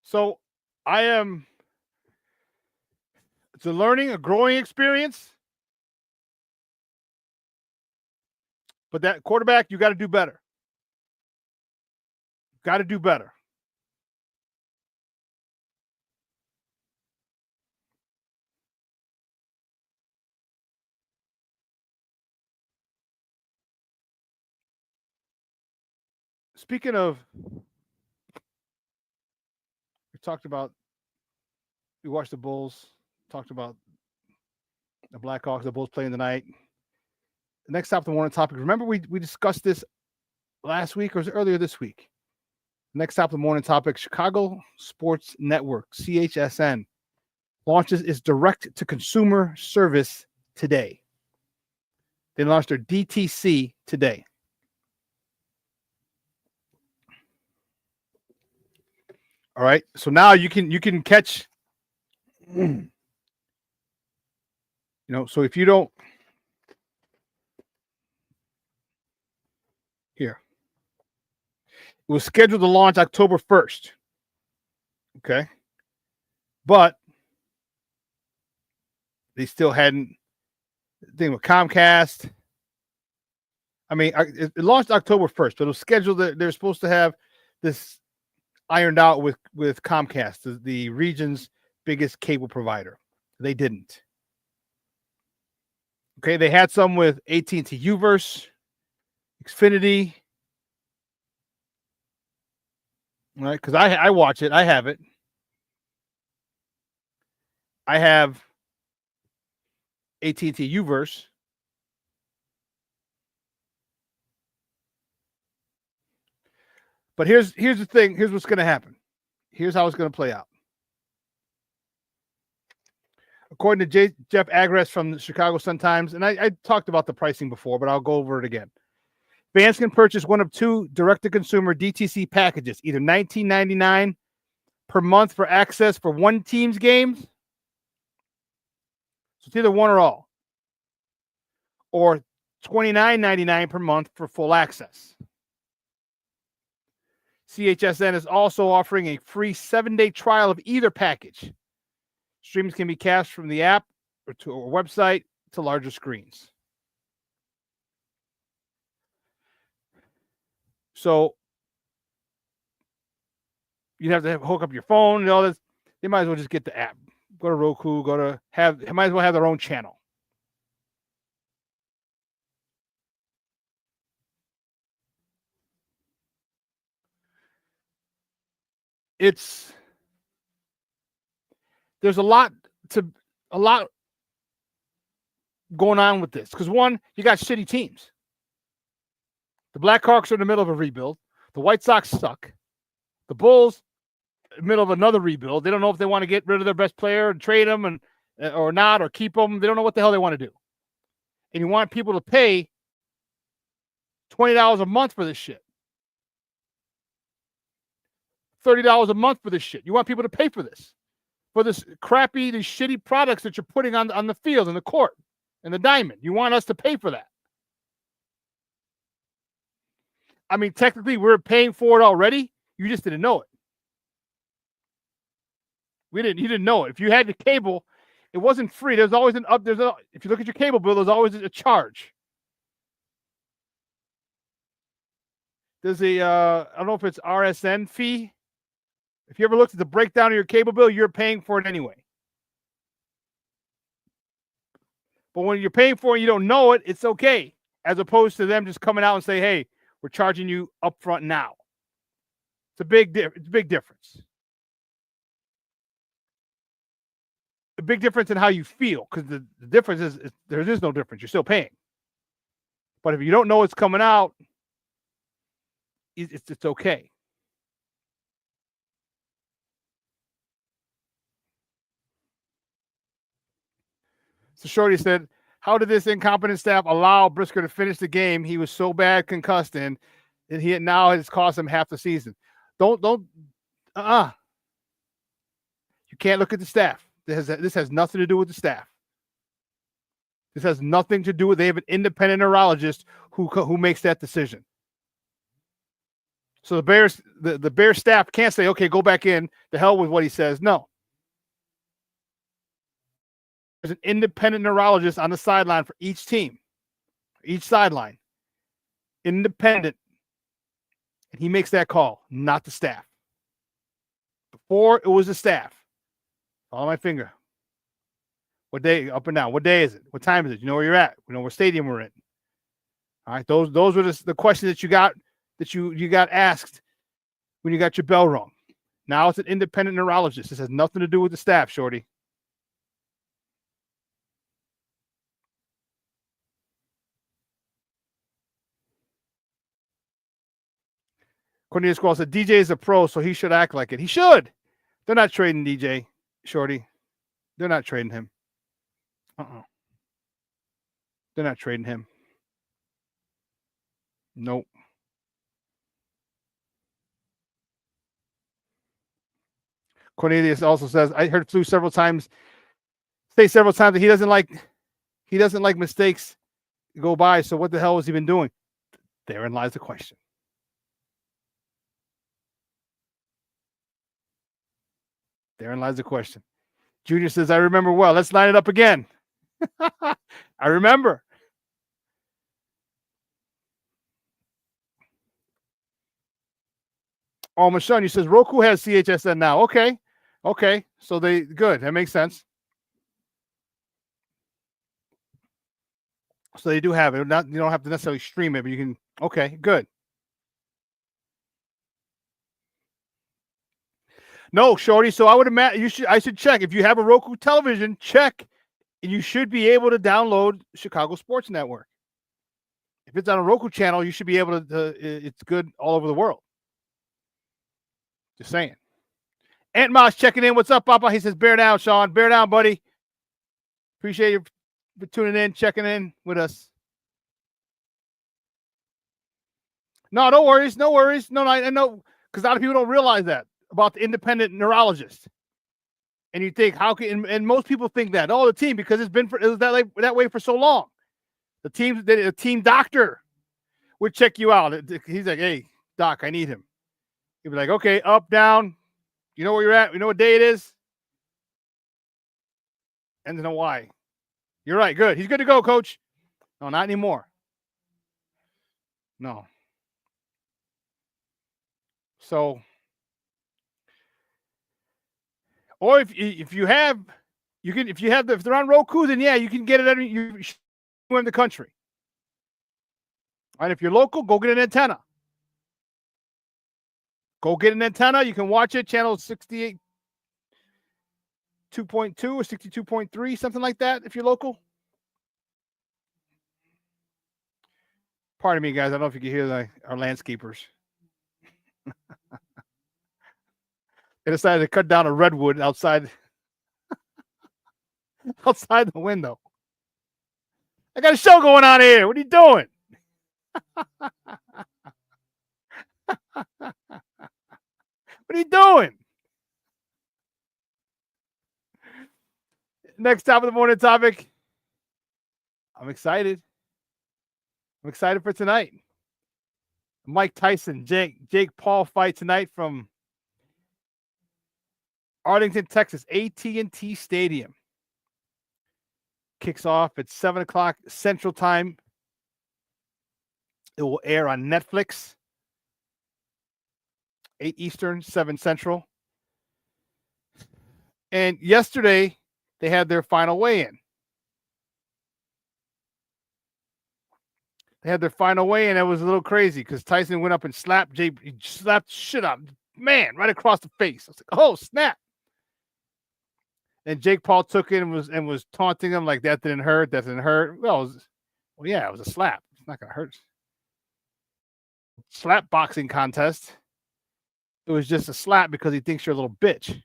So it's a growing experience. But that quarterback, you got to do better. Got to do better. Speaking of, we watched the Bulls, talked about the Blackhawks, the Bulls playing tonight. The next stop, the morning topic. Remember we discussed this last week or was it earlier this week? Next stop, the morning topic, Chicago Sports Network, CHSN, launches its direct-to-consumer service today. They launched their DTC today. All right, so now you can catch, so if you don't, here, it was scheduled to launch October 1st. Okay, but they still hadn't. Thing with Comcast. I mean, it launched October 1st, but it was scheduled that they're supposed to have this ironed out with Comcast, the region's biggest cable provider. They didn't. Okay, they had some with AT&T Uverse, Xfinity. All right, because I watch it. I have it. I have AT&T Uverse. But here's the thing. Here's what's going to happen. Here's how it's going to play out. According to Jeff Agrest from the Chicago Sun-Times, and I talked about the pricing before, but I'll go over it again. Fans can purchase one of 2 direct-to-consumer DTC packages, either $19.99 per month for access for one team's games. So it's either one or all. Or $29.99 per month for full access. CHSN is also offering a free 7-day trial of either package. Streams can be cast from the app or to our website to larger screens. So you'd have to hook up your phone and all this. They might as well just get the app. Go to Roku, might as well have their own channel. There's a lot going on with this. Because one, you got shitty teams. The Blackhawks are in the middle of a rebuild. The White Sox suck. The Bulls, in the middle of another rebuild. They don't know if they want to get rid of their best player and trade them or not, or keep them. They don't know what the hell they want to do. And you want people to pay $20 a month for this shit. $30 a month for this shit. You want people to pay for this. For this crappy, these shitty products that you're putting on the field, in the court, and the diamond. You want us to pay for that. I mean, technically, we're paying for it already. You just didn't know it. You didn't know it. If you had the cable, it wasn't free. There's always if you look at your cable bill, there's always a charge. There's I don't know if it's RSN fee. If you ever looked at the breakdown of your cable bill, you're paying for it anyway. But when you're paying for it, you don't know it, it's okay. As opposed to them just coming out and say, hey, we're charging you upfront now. It's a big difference. A big difference in how you feel, because the difference is there is no difference. You're still paying. But if you don't know it's coming out, it's okay. So Shorty said, how did this incompetent staff allow Brisker to finish the game? He was so bad concussed and now it's cost him half the season. You can't look at the staff. This has nothing to do with the staff. This has nothing to do with, they have an independent neurologist who makes that decision. So the Bears staff can't say, okay, go back in, the hell with what he says. No. There's an independent neurologist on the sideline for each team, each sideline. Independent. And he makes that call, not the staff. Before, it was the staff. Follow my finger. What day? Up and down. What day is it? What time is it? You know where you're at. We know what stadium we're in. All right. Those were the questions that you got asked when you got your bell rung. Now it's an independent neurologist. This has nothing to do with the staff, Shorty. Cornelius Squall said, DJ is a pro, so he should act like it. He should. They're not trading DJ, Shorty. They're not trading him. They're not trading him. Nope. Cornelius also says, I heard Flu say several times that he doesn't like mistakes go by. So what the hell has he been doing? Therein lies the question. Therein lies the question. Junior says, I remember well. Let's line it up again. I remember. Oh, Michonne, you says Roku has CHSN now. Okay. So good. That makes sense. So they do have it. You don't have to necessarily stream it, but you can. Okay, good. No, Shorty. So I would imagine I should check. If you have a Roku television, check, and you should be able to download Chicago Sports Network. If it's on a Roku channel, you should be able to. It's good all over the world. Just saying. Ant Moss checking in. What's up, Papa? He says, bear down, Shawn. Bear down, buddy. Appreciate you for tuning in, checking in with us. No worries. No, I know, because a lot of people don't realize that about the independent neurologist. And you think, how can, and most people think that, the team, because it was that way for so long. The team doctor would check you out. He's like, hey, doc, I need him. He'd be like, okay, up, down. You know where you're at? You know what day it is? And to know why. You're right. Good. He's good to go, coach. No, not anymore. No. So, or if they're on Roku, then yeah, you can get it anywhere in the country. And if you're local, go get an antenna. Go get an antenna. You can watch it, channel 68, 2.2 or 62.3, something like that, if you're local. Pardon me, guys. I don't know if you can hear our landscapers. They decided to cut down a redwood outside the window. I got a show going on here. What are you doing? What are you doing? Next top of the morning topic. I'm excited. I'm excited for tonight. Mike Tyson-Jake Paul fight tonight from Arlington, Texas, AT&T Stadium. Kicks off at 7 o'clock Central Time. It will air on Netflix. 8 Eastern, 7 Central. And yesterday, they had their final weigh-in. They had their final weigh-in. It was a little crazy because Tyson went up and slapped shit up. Man, right across the face. I was like, oh, snap. And Jake Paul took it and was taunting him like that didn't hurt. Well, yeah, it was a slap. It's not gonna hurt. Slap boxing contest. It was just a slap because he thinks you're a little bitch.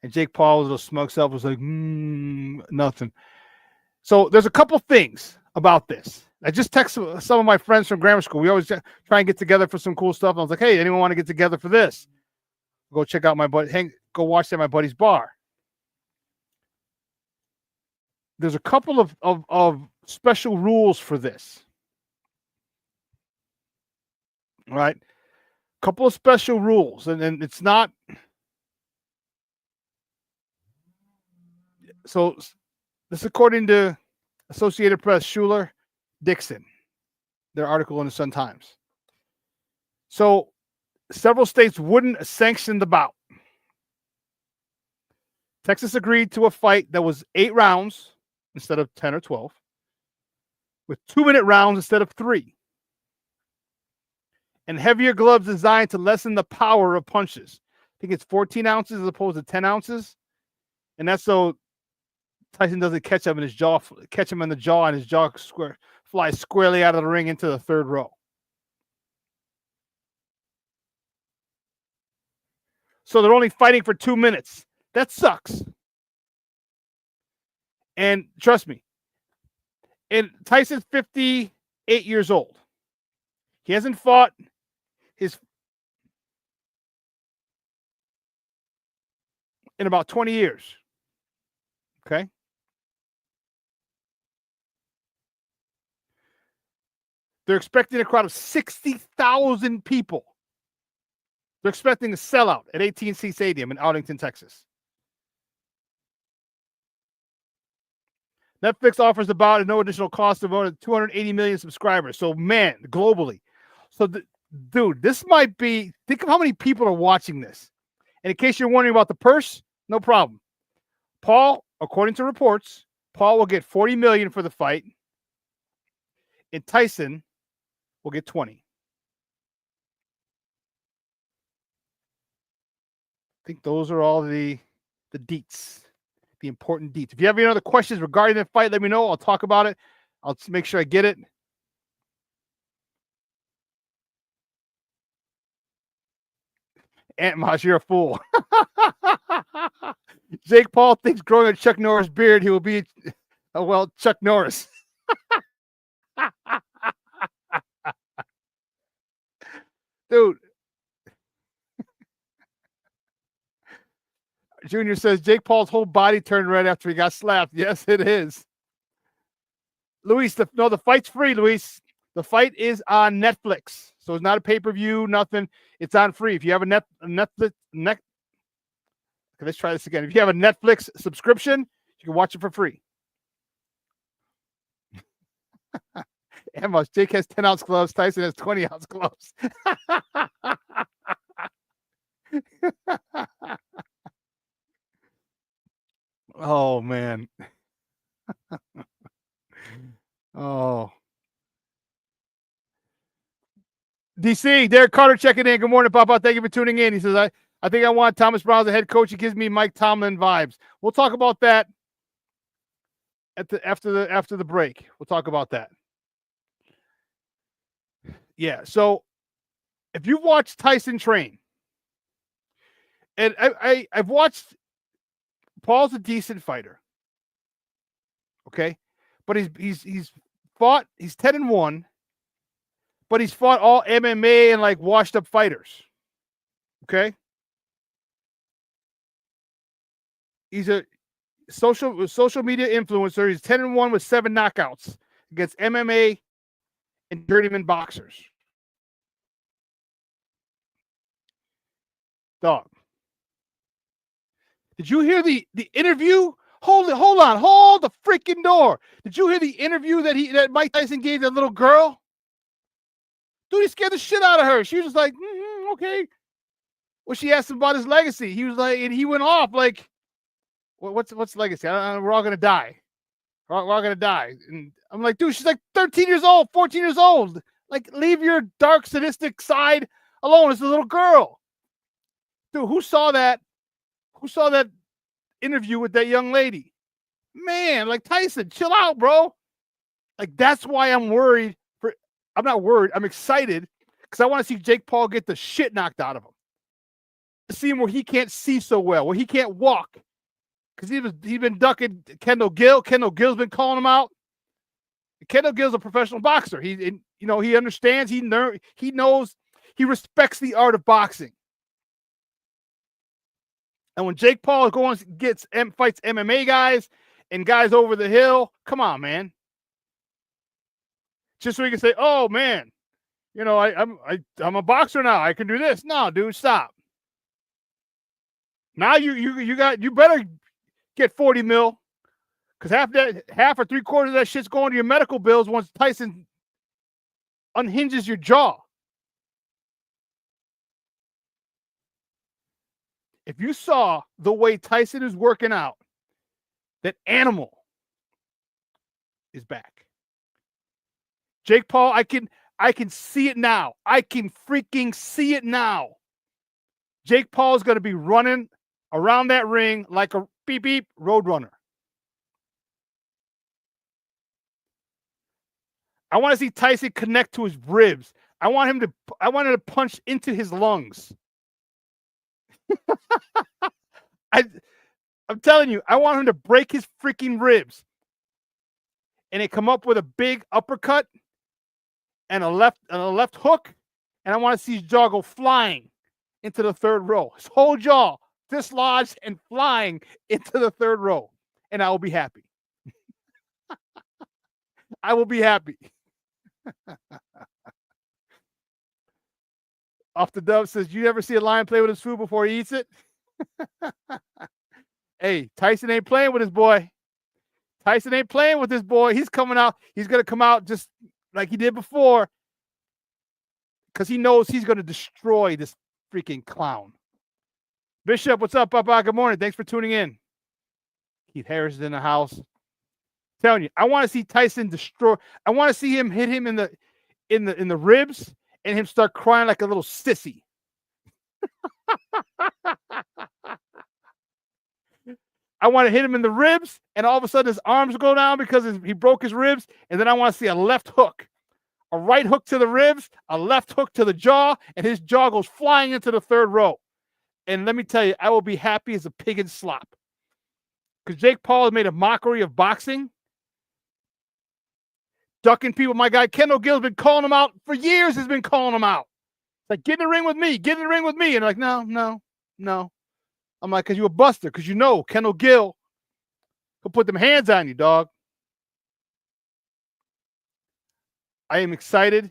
And Jake Paul's little smug self was like, nothing. So there's a couple things about this. I just texted some of my friends from grammar school. We always try and get together for some cool stuff. And I was like, hey, anyone want to get together for this? Go check out my buddy. Go watch it at my buddy's bar. There's a couple of special rules for this. All right. Couple of special rules. And it's not. So this according to Associated Press, Schuler, Dixon, their article in the Sun-Times. So several states wouldn't sanction the bout. Texas agreed to a fight that was 8 rounds instead of 10 or 12, with 2-minute rounds instead of 3, and heavier gloves designed to lessen the power of punches. I think it's 14 ounces as opposed to 10 ounces, and that's so Tyson doesn't catch him in the jaw, and his jaw flies squarely out of the ring into the third row. So they're only fighting for 2 minutes. That sucks. And trust me, and Tyson's 58 years old. He hasn't fought in about 20 years. Okay? They're expecting a crowd of 60,000 people. They're expecting a sellout at AT&T Stadium in Arlington, Texas. Netflix offers the bout at no additional cost of more than 280 million subscribers. So, man, globally. So, dude, this might be, think of how many people are watching this. And in case you're wondering about the purse, no problem. Paul, according to reports, Paul will get 40 million for the fight. And Tyson will get 20. I think those are all the deets, the important deets. If you have any other questions regarding the fight, let me know. I'll talk about it. I'll make sure I get it. Aunt Maj, you're a fool. Jake Paul thinks growing a Chuck Norris beard, he will be, Chuck Norris. Dude. Junior says Jake Paul's whole body turned red after he got slapped. Yes, it is. Luis, the fight's free, Luis. The fight is on Netflix. So it's not a pay-per-view, nothing. It's on free. If you have a Netflix, okay, let's try this again. If you have a Netflix subscription, you can watch it for free. Emma, Jake has 10-ounce gloves. Tyson has 20-ounce gloves. Oh, man. Oh. DC, Derek Carter checking in. Good morning, Papa. Thank you for tuning in. He says, I think I want Thomas Brown as the head coach. He gives me Mike Tomlin vibes. We'll talk about that after the break. We'll talk about that. Yeah, so if you've watched Tyson train, and I've watched, Paul's a decent fighter. Okay? But he's fought, he's 10-1, but he's fought all MMA and like washed up fighters. Okay? He's a social media influencer. He's 10-1 with 7 knockouts against MMA and journeyman boxers. Dog. Did you hear the interview? Hold the freaking door. Did you hear the interview that Mike Tyson gave that little girl? Dude, he scared the shit out of her. She was just like, okay. Well, she asked him about his legacy. He was like, and he went off like, what's legacy? We're all gonna die. We're all gonna die. And I'm like, dude, she's like 13 years old, 14 years old. Like, leave your dark, sadistic side alone. It's a little girl. Dude, who saw that? Who saw that interview with that young lady? Man, like, Tyson, chill out, bro. Like, that's why I'm worried. I'm not worried. I'm excited because I want to see Jake Paul get the shit knocked out of him. See him where he can't see so well, where he can't walk. Because he's been ducking Kendall Gill. Kendall Gill's been calling him out. Kendall Gill's a professional boxer. He understands. He knows. He respects the art of boxing. And when Jake Paul fights MMA guys and guys over the hill, come on, man. Just so he can say, "Oh man, I'm a boxer now. I can do this." No, dude, stop. Now you better get 40 mil, because half or 3/4 of that shit's going to your medical bills once Tyson unhinges your jaw. If you saw the way Tyson is working out, that animal is back. Jake Paul, I can see it now. I can freaking see it now. Jake Paul is going to be running around that ring like a beep beep roadrunner. I want to see Tyson connect to his ribs. I want him to punch into his lungs. I'm telling you, I want him to break his freaking ribs and it come up with a big uppercut and a left hook, and I want to see his jaw go flying into the third row. His whole jaw dislodged and flying into the third row, and I will be happy. I will be happy. Off the Dove says, you ever see a lion play with his food before he eats it? Hey, Tyson ain't playing with his boy. Tyson ain't playing with his boy. He's coming out. He's going to come out just like he did before, because he knows he's going to destroy this freaking clown. Bishop, what's up, Papa? Good morning. Thanks for tuning in. Keith Harris is in the house. I'm telling you, I want to see Tyson destroy. I want to see him hit him in the ribs and him start crying like a little sissy. I want to hit him in the ribs, and all of a sudden his arms go down because he broke his ribs, and then I want to see a left hook. A right hook to the ribs, a left hook to the jaw, and his jaw goes flying into the third row. And let me tell you, I will be happy as a pig in slop. Because Jake Paul has made a mockery of boxing. Ducking people. My guy Kendall Gill's been calling him out for years. He's been calling him out. Like, get in the ring with me. Get in the ring with me. And like, no. I'm like, because you a buster, because you know Kendall Gill will put them hands on you, dog. I am excited.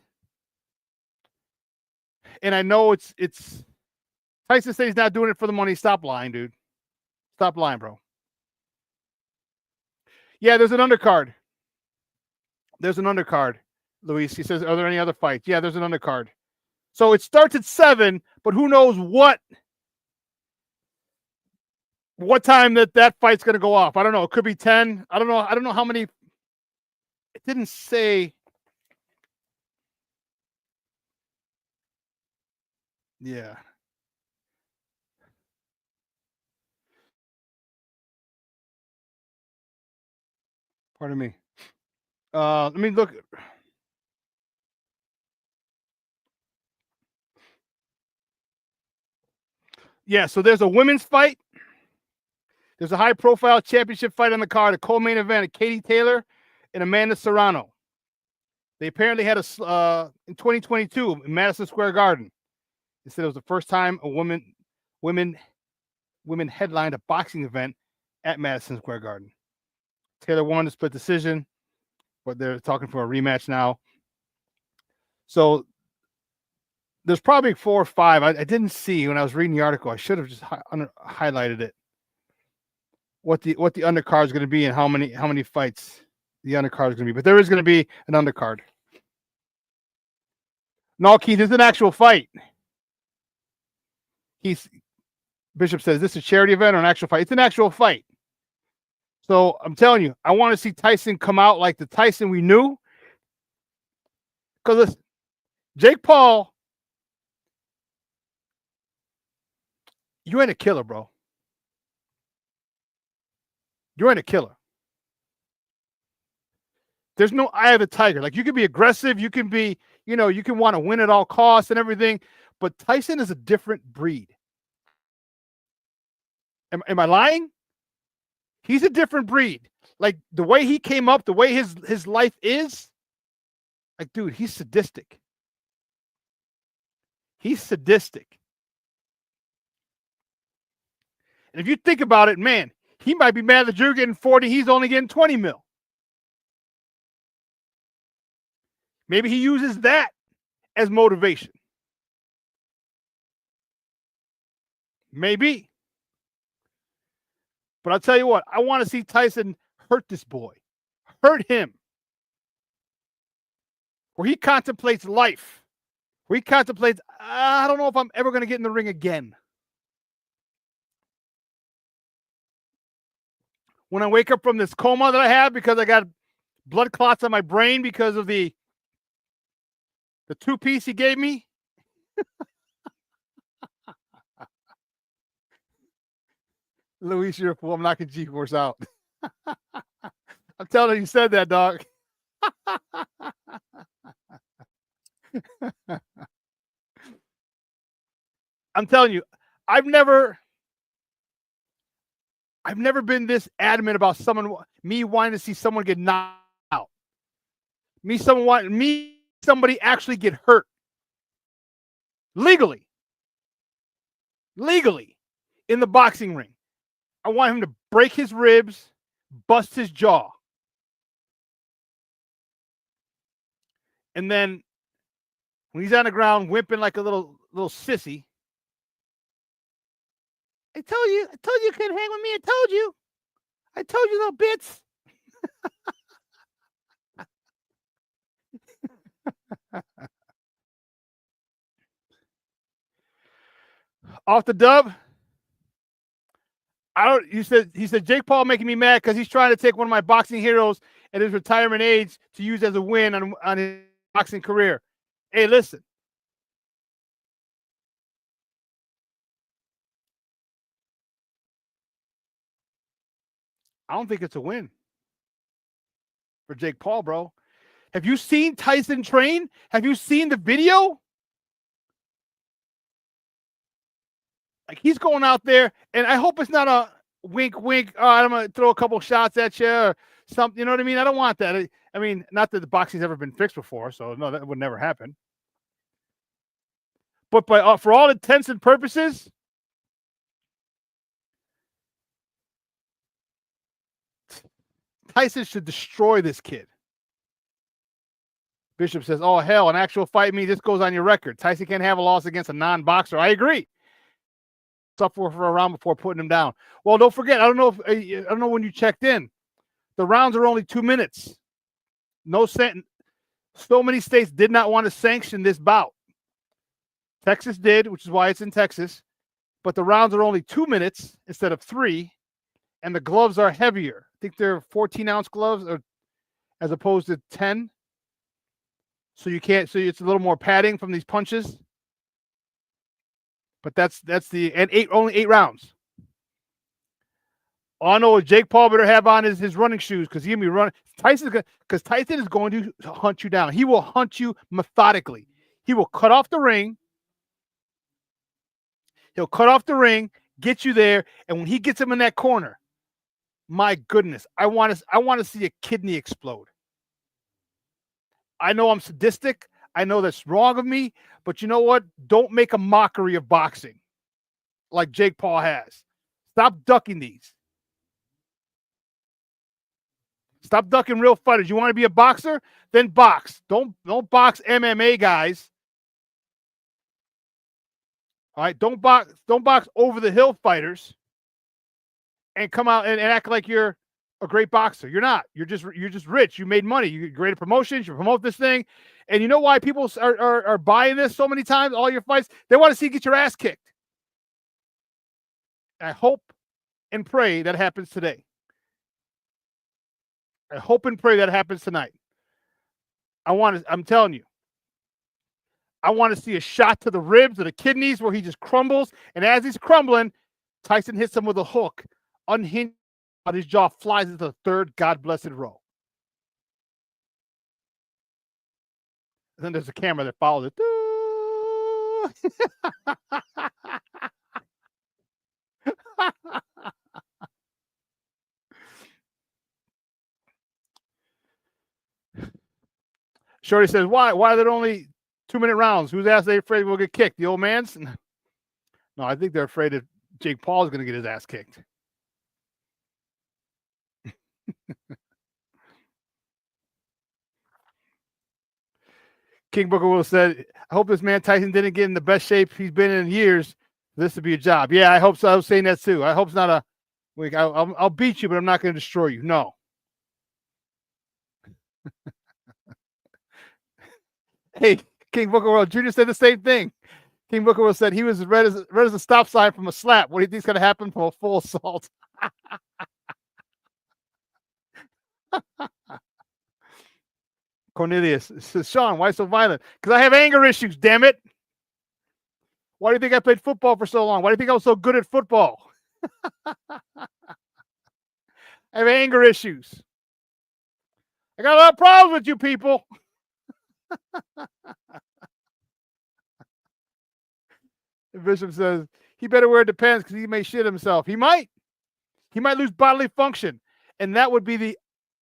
And I know it's Tyson says he's not doing it for the money. Stop lying, dude. Stop lying, bro. Yeah, there's an undercard. There's an undercard, Luis. He says, are there any other fights? Yeah, there's an undercard. So it starts at 7, but who knows what time that fight's going to go off. I don't know. It could be 10. I don't know. I don't know how many. It didn't say. Yeah. Pardon me. Let me look. Yeah, so there's a women's fight. There's a high-profile championship fight on the card, a co-main event of Katie Taylor and Amanda Serrano. They apparently had in 2022 in Madison Square Garden. They said it was the first time a women headlined a boxing event at Madison Square Garden. Taylor won the split decision, but they're talking for a rematch now. So there's probably 4 or 5. I didn't see when I was reading the article. I should have just highlighted it. What the undercard is going to be and how many fights the undercard is going to be. But there is going to be an undercard. No, Keith, it's an actual fight. Bishop says, this is a charity event or an actual fight? It's an actual fight. So I'm telling you, I want to see Tyson come out like the Tyson we knew. Because listen, Jake Paul, you ain't a killer, bro. You ain't a killer. There's no eye of the tiger. Like, you can be aggressive. You can be, you can want to win at all costs and everything. But Tyson is a different breed. Am I lying? He's a different breed. Like, the way he came up, the way his life is, like, dude, he's sadistic. He's sadistic. And if you think about it, man, he might be mad that you're getting 40. He's only getting 20 mil. Maybe he uses that as motivation. Maybe. But I'll tell you what, I want to see Tyson hurt this boy. Hurt him. Where he contemplates life. Where he contemplates, I don't know if I'm ever going to get in the ring again. When I wake up from this coma that I have because I got blood clots on my brain because of the 2-piece he gave me. Luis, you're a fool. I'm knocking G-Force out. I'm telling you said that, dog. I'm telling you, I've never been this adamant about me wanting to see someone get knocked out. Somebody actually get hurt. Legally in the boxing ring. I want him to break his ribs, bust his jaw. And then when he's on the ground whimping like a little sissy, I told you you couldn't hang with me. I told you little bits. Off the dub. He said Jake Paul making me mad because he's trying to take one of my boxing heroes at his retirement age to use as a win on his boxing career. Hey, listen. I don't think it's a win for Jake Paul, bro. Have you seen Tyson train? Have you seen the video? Like, he's going out there, and I hope it's not a wink, wink. Oh, I'm going to throw a couple shots at you or something. You know what I mean? I don't want that. I mean, not that the boxing's ever been fixed before, so no, that would never happen. But for all intents and purposes, Tyson should destroy this kid. Bishop says, oh, hell, an actual fight means this goes on your record. Tyson can't have a loss against a non-boxer. I agree. Suffer for a round before putting him down. Well, don't forget, I don't know when you checked in. The rounds are only 2 minutes. So many states did not want to sanction this bout. Texas did, which is why it's in Texas. But the rounds are only 2 minutes instead of 3, and the gloves are heavier. I think they're 14-ounce gloves as opposed to 10. So it's a little more padding from these punches. But only 8 rounds. All I know is Jake Paul better have on his running shoes because he's gonna be running. Tyson is going to hunt you down. He will hunt you methodically. He will cut off the ring. He'll cut off the ring, get you there, and when he gets him in that corner, my goodness, I want to see a kidney explode. I know I'm sadistic. I know that's wrong of me, but you know what? Don't make a mockery of boxing like Jake Paul has. Stop ducking these. Stop ducking real fighters. You want to be a boxer? Then box. Don't box MMA guys. All right, don't box over the hill fighters and come out and act like you're a great boxer. You're not. You're just rich. You made money. You get great at promotions. You promote this thing. And you know why people are buying this so many times, all your fights? They want to see you get your ass kicked. I hope and pray that happens today. I hope and pray that happens tonight. I'm telling you. I want to see a shot to the ribs or the kidneys where he just crumbles. And as he's crumbling, Tyson hits him with a hook, unhinged, but his jaw flies into the third God-blessed row. And then there's a camera that follows it. Shorty says, why are there only 2-minute rounds? Who's ass they afraid we'll get kicked? The old man's? No, I think they're afraid that Jake Paul is going to get his ass kicked. King Booker Will said, I hope this man Tyson didn't get in the best shape he's been in years. This would be a job. Yeah, I hope so. I was saying that too. I hope it's not I'll beat you, but I'm not going to destroy you. No. Hey, King Booker World Jr. said the same thing. King Booker World said he was red as a stop sign from a slap. What do you think is going to happen from a full assault? Cornelius says, Shawn, why so violent? Because I have anger issues, damn it. Why do you think I played football for so long? Why do you think I was so good at football? I have anger issues. I got a lot of problems with you people. The Bishop says he better wear Depends because he may shit himself. He might lose bodily function, and that would be the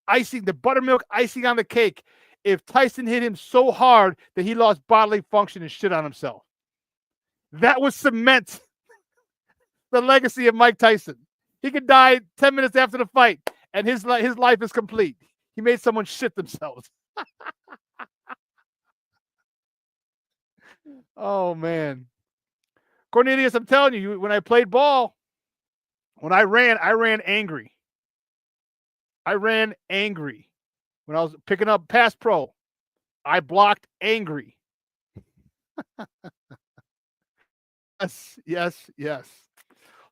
icing, the buttermilk icing on the cake if Tyson hit him so hard that he lost bodily function and shit on himself. That would cement the legacy of Mike Tyson. He could die 10 minutes after the fight, and his life is complete. He made someone shit themselves. Oh, man. Cornelius, I'm telling you, when I played ball, when I ran angry. I ran angry. When I was picking up pass pro, I blocked angry. Yes.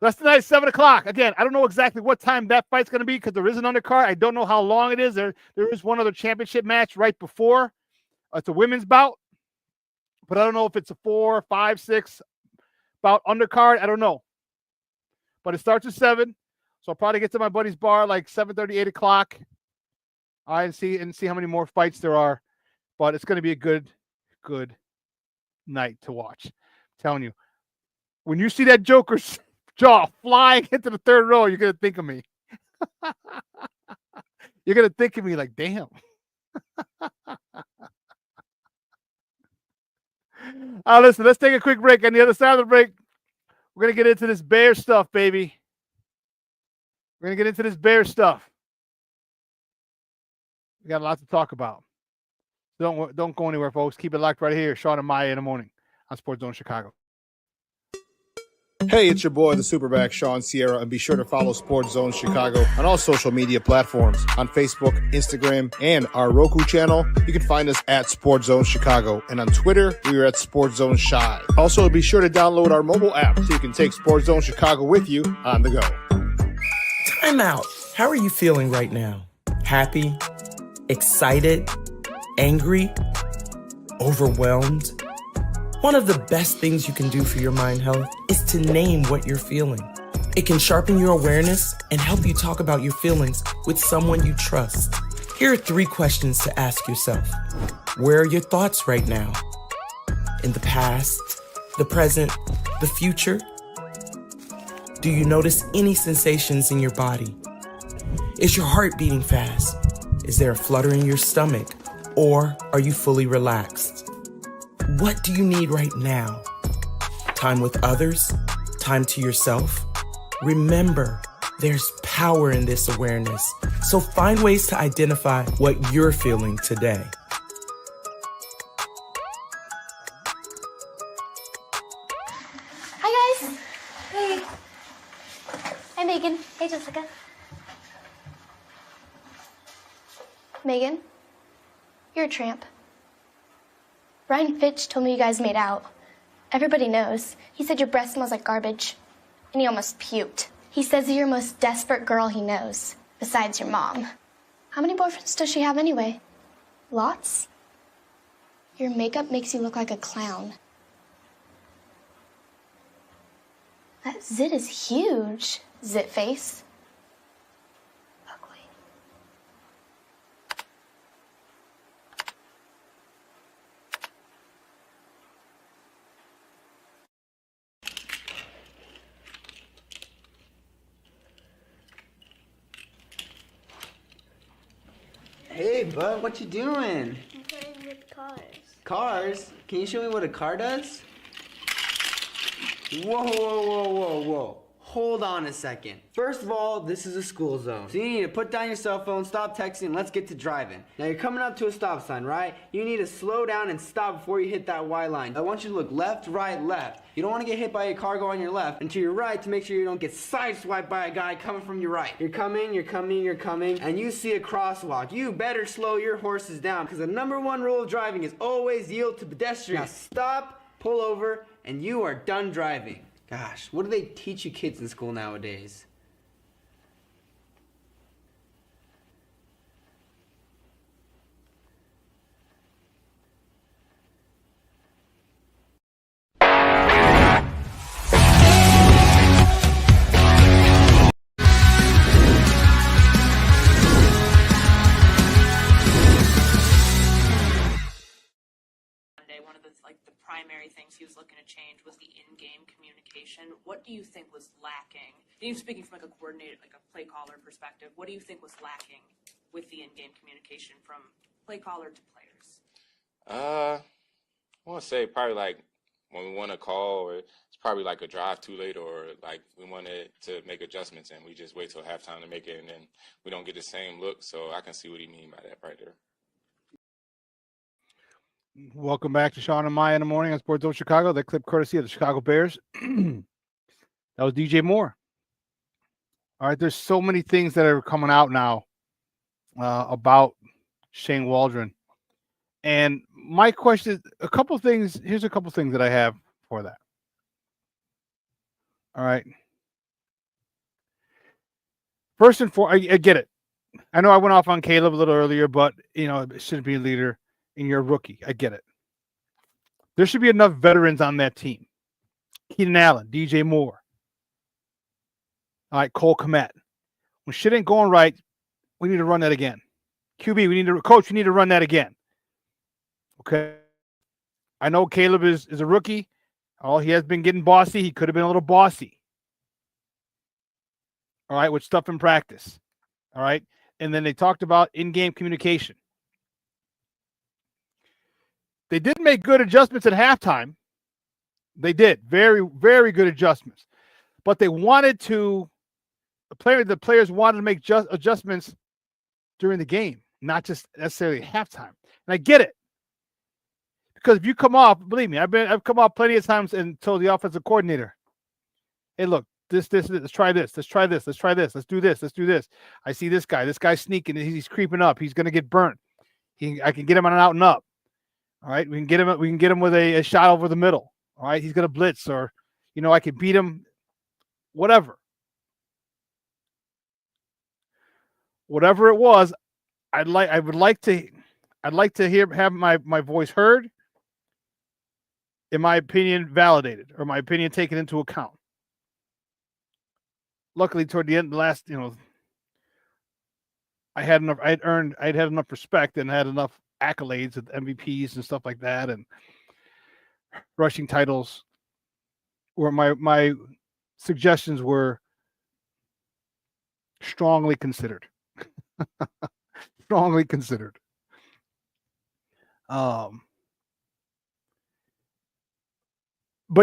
That's tonight, 7 o'clock. Again, I don't know exactly what time that fight's going to be because there is an undercard. I don't know how long it is. There is one other championship match right before. It's a women's bout. But I don't know if it's a 4, 5, 6 bout undercard. I don't know. But it starts at 7. So I'll probably get to my buddy's bar like 7:30, 8 o'clock. All right, and see how many more fights there are. But it's going to be a good night to watch. I'm telling you. When you see that Joker's jaw flying into the third row, you're going to think of me. You're going to think of me like, damn. Listen, let's take a quick break. On the other side of the break, we're going to get into this Bear stuff, baby. We're going to get into this Bear stuff. We got a lot to talk about. Don't go anywhere, folks. Keep it locked right here. Shawn and Maya in the morning on Sports Zone Chicago. Hey, it's your boy, the SuperBack, Shawn Sierra, and be sure to follow Sports Zone Chicago on all social media platforms, on Facebook, Instagram, and our Roku channel. You can find us at Sports Zone Chicago, and on Twitter, we are at Sports Zone Shy. Also, be sure to download our mobile app so you can take Sports Zone Chicago with you on the go. Time out. How are you feeling right now? Happy? Excited? Angry? Overwhelmed? One of the best things you can do for your mind health is to name what you're feeling. It can sharpen your awareness and help you talk about your feelings with someone you trust. Here are 3 questions to ask yourself. Where are your thoughts right now? In the past, the present, the future? Do you notice any sensations in your body? Is your heart beating fast? Is there a flutter in your stomach? Or are you fully relaxed? What do you need right now? Time with others? Time to yourself? Remember, there's power in this awareness. So find ways to identify what you're feeling today. Hi, guys. Hey. Hi, Megan. Hey, Jessica. Megan, you're a tramp. Ryan Fitch told me you guys made out. Everybody knows. He said your breath smells like garbage. And he almost puked. He says you're the most desperate girl he knows, besides your mom. How many boyfriends does she have anyway? Lots? Your makeup makes you look like a clown. That zit is huge, zit face. Hey, bud, what you doing? I'm playing with cars. Cars? Can you show me what a car does? Whoa, whoa, whoa, whoa, whoa. Hold on a second. First of all, this is a school zone. So you need to put down your cell phone, stop texting, and let's get to driving. Now you're coming up to a stop sign, right? You need to slow down and stop before you hit that Y line. I want you to look left, right, left. You don't want to get hit by a car going on your left, and to your right to make sure you don't get sideswiped by a guy coming from your right. You're coming, and you see a crosswalk. You better slow your horses down, because the #1 rule of driving is always yield to pedestrians. Now stop, pull over, and you are done driving. Gosh, what do they teach you kids in school nowadays? One of the primary things he was looking to change was the in-game communication. What do you think was lacking? Even speaking from a coordinated, a play caller perspective, what do you think was lacking with the in-game communication from play caller to players? I want to say probably when we want to call, or it's probably a drive too late, or we wanted to make adjustments and we just wait till halftime to make it, and then we don't get the same look. So I can see what he mean by that right there. Welcome back to Shawn and Maya in the morning on Sports Zone Chicago. That clip courtesy of the Chicago Bears. That was DJ Moore. All right, there's so many things that are coming out now about Shane Waldron. And my question is a couple things. Here's a couple things that I have for that. All right. First and foremost, I get it. I know I went off on Caleb a little earlier, but, it shouldn't be a leader. And you're a rookie. I get it. There should be enough veterans on that team. Keenan Allen, DJ Moore. All right, Cole Kmet. When shit ain't going right, we need to run that again. QB, coach, we need to run that again. Okay. I know Caleb is a rookie. Oh, he has been getting bossy. He could have been a little bossy. All right, with stuff in practice. All right. And then they talked about in-game communication. They did make good adjustments at halftime. They did. Very, very good adjustments. But they wanted to, the players wanted to make adjustments during the game. not just necessarily halftime. And I get it. Because if you come off, believe me, I've come off plenty of times and told the offensive coordinator, hey, look, this, let's try this, let's try this, let's try this, let's do this, let's do this. I see this guy's sneaking, he's creeping up, he's gonna get burnt. I can get him on an out and up. All right, we can get him with a shot over the middle. All right, he's gonna blitz, or I can beat him, whatever it was. I'd like to have my voice heard, in my opinion validated, or my opinion taken into account. Luckily, toward the end, I'd had enough respect and had enough accolades and MVPs and stuff like that, and rushing titles, where my suggestions were strongly considered. Strongly considered. But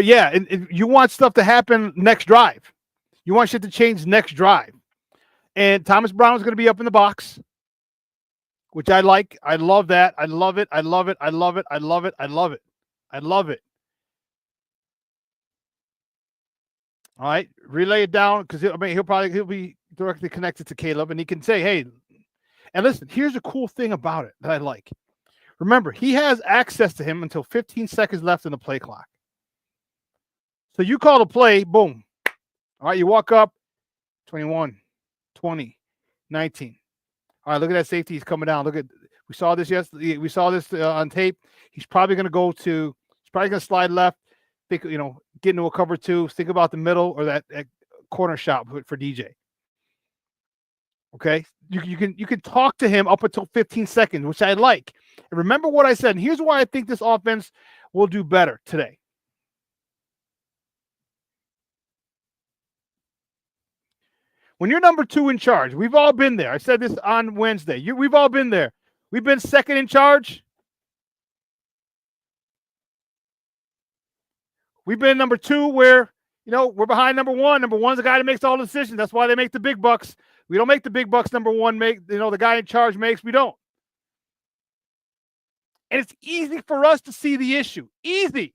yeah, and you want stuff to happen next drive. You want shit to change next drive. And Thomas Brown is going to be up in the box, which I like. I love that. I love it. I love it. I love it. I love it. I love it. I love it. All right. Relay it down, because he'll be directly connected to Caleb, and he can say, hey, and listen, here's a cool thing about it that I like. Remember, he has access to him until 15 seconds left in the play clock. So you call the play, boom. All right, you walk up, 21, 20, 19. All right, look at that safety. He's coming down. We saw this yesterday. We saw this on tape. He's probably going to slide left, get into a cover two, think about the middle or that corner shot for DJ. Okay, you can talk to him up until 15 seconds, which I like. And remember what I said. And here's why I think this offense will do better today. When you're number 2 in charge, we've all been there. I said this on Wednesday. We've all been there. We've been second in charge. We've been number 2 where, we're behind number 1. Number 1's the guy that makes all the decisions. That's why they make the big bucks. We don't make the big bucks. Number 1 the guy in charge makes. We don't. And it's easy for us to see the issue. Easy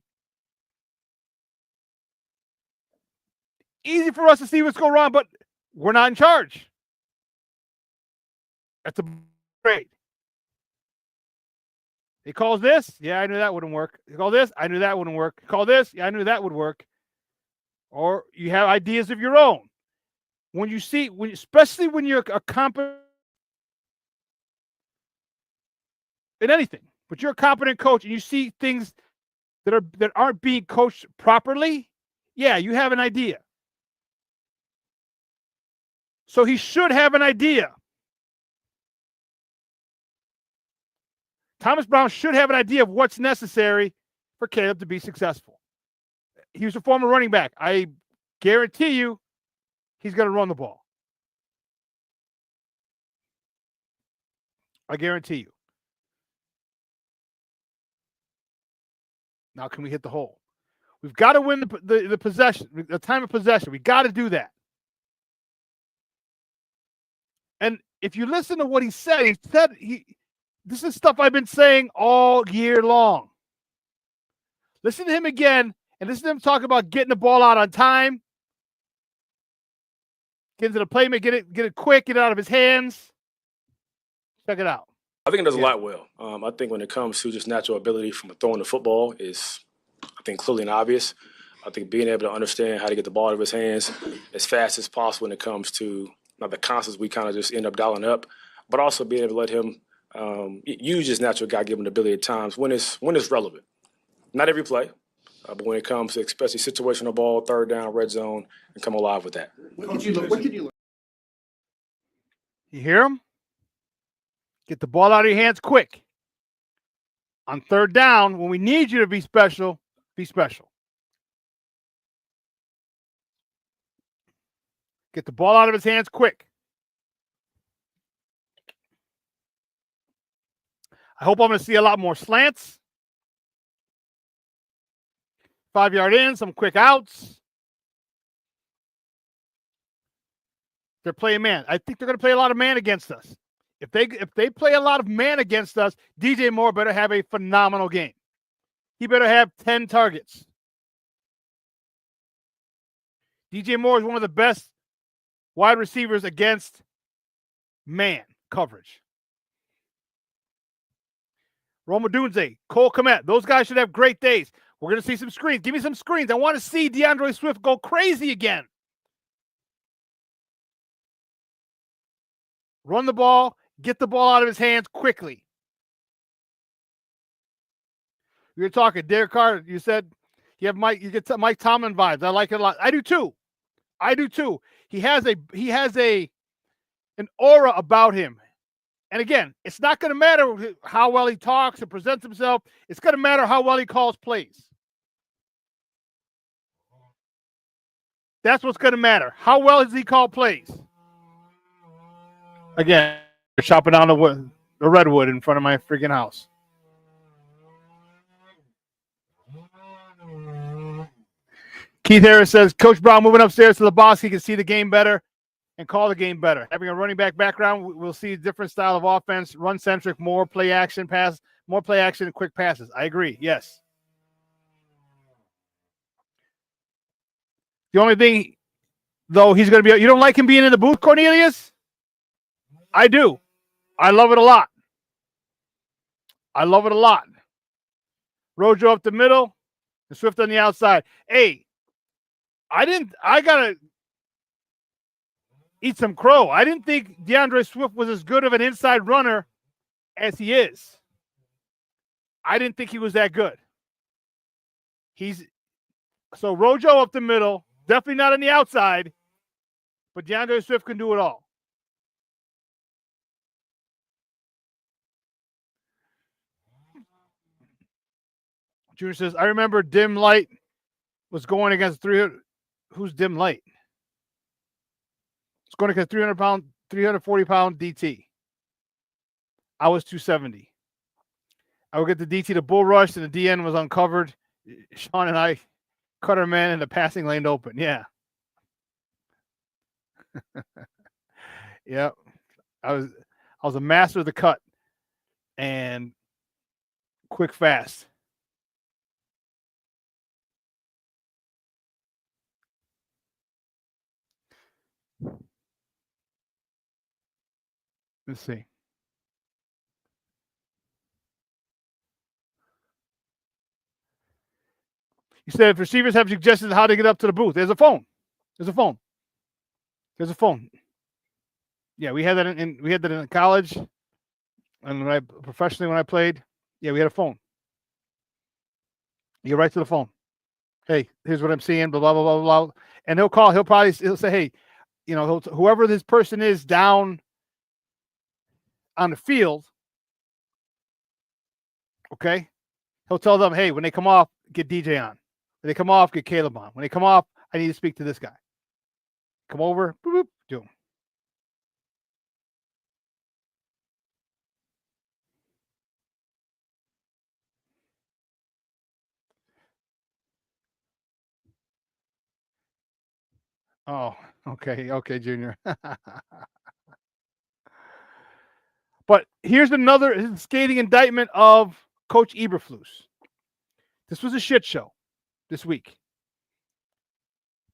for us to see what's going wrong, but we're not in charge. That's a great. He calls this. Yeah, I knew that wouldn't work. He called this. I knew that wouldn't work. He called this. Yeah, I knew that would work. Or you have ideas of your own. Especially when you're a competent in anything, but you're a competent coach and you see things that aren't being coached properly, yeah, you have an idea. So he should have an idea. Thomas Brown should have an idea of what's necessary for Caleb to be successful. He was a former running back. I guarantee you he's going to run the ball. I guarantee you. Now, can we hit the hole? We've got to win the possession, the time of possession. We got to do that. And if you listen to what he said, this is stuff I've been saying all year long. Listen to him again, and listen to him talk about getting the ball out on time, get into the playmaker, get it quick, get it out of his hands. Check it out. I think it does a lot well. I think when it comes to just natural ability from throwing the football is, I think, clearly and obvious. I think being able to understand how to get the ball out of his hands as fast as possible when it comes to not the concepts we kind of just end up dialing up, but also being able to let him use his natural God-given ability at times when it's relevant. Not every play, but when it comes to especially situational ball, third down, red zone, and come alive with that. What did you learn? You hear him? Get the ball out of your hands quick. On third down, when we need you to be special, be special. Get the ball out of his hands quick. I hope I'm going to see a lot more slants. 5-yard in, some quick outs. They're playing man. I think they're going to play a lot of man against us. If they play a lot of man against us, DJ Moore better have a phenomenal game. He better have 10 targets. DJ Moore is one of the best wide receivers against man coverage. Roma Dunze, Cole Kmet, those guys should have great days. We're going to see some screens. Give me some screens. I want to see DeAndre Swift go crazy again. Run the ball, get the ball out of his hands quickly. You're talking Derek Carr. You said you get Mike Tomlin vibes. I like it a lot. I do too. He has an aura about him. And again, it's not going to matter how well he talks and presents himself. It's going to matter how well he calls plays. That's what's going to matter. How well does he call plays? Again, chopping down the redwood in front of my freaking house. Keith Harris says, Coach Brown moving upstairs to the box. He can see the game better and call the game better. Having a running back background, we'll see a different style of offense, run-centric, more play action and quick passes. I agree, yes. The only thing, though, he's going to be – you don't like him being in the booth, Cornelius? I do. I love it a lot. Rojo up the middle and Swift on the outside. Hey, I got to eat some crow. I didn't think DeAndre Swift was as good of an inside runner as he is. I didn't think he was that good. So Rojo up the middle, definitely not on the outside, but DeAndre Swift can do it all. Junior says, I remember Dim Light was going against 300. Who's Dim Light? It's going against 340-pound DT. I was 270. I would get the DT to bull rush, and the DN was uncovered. Shawn and I cut our man and the passing lane open. Yeah. Yep. I was a master of the cut and quick fast. Let's see. You said if receivers have suggestions how to get up to the booth. There's a phone. Yeah, we had that in college, and professionally when I played, yeah, we had a phone. You get right to the phone. Hey, here's what I'm seeing. Blah blah blah blah blah. And he'll call. He'll say, hey, whoever this person is down on the field, okay, he'll tell them, hey, when they come off, get DJ on. When they come off, get Caleb on. When they come off, I need to speak to this guy. Come over, boop, boop, do him. Oh, okay, Junior. But here's another scathing indictment of Coach Eberflus. This was a shit show this week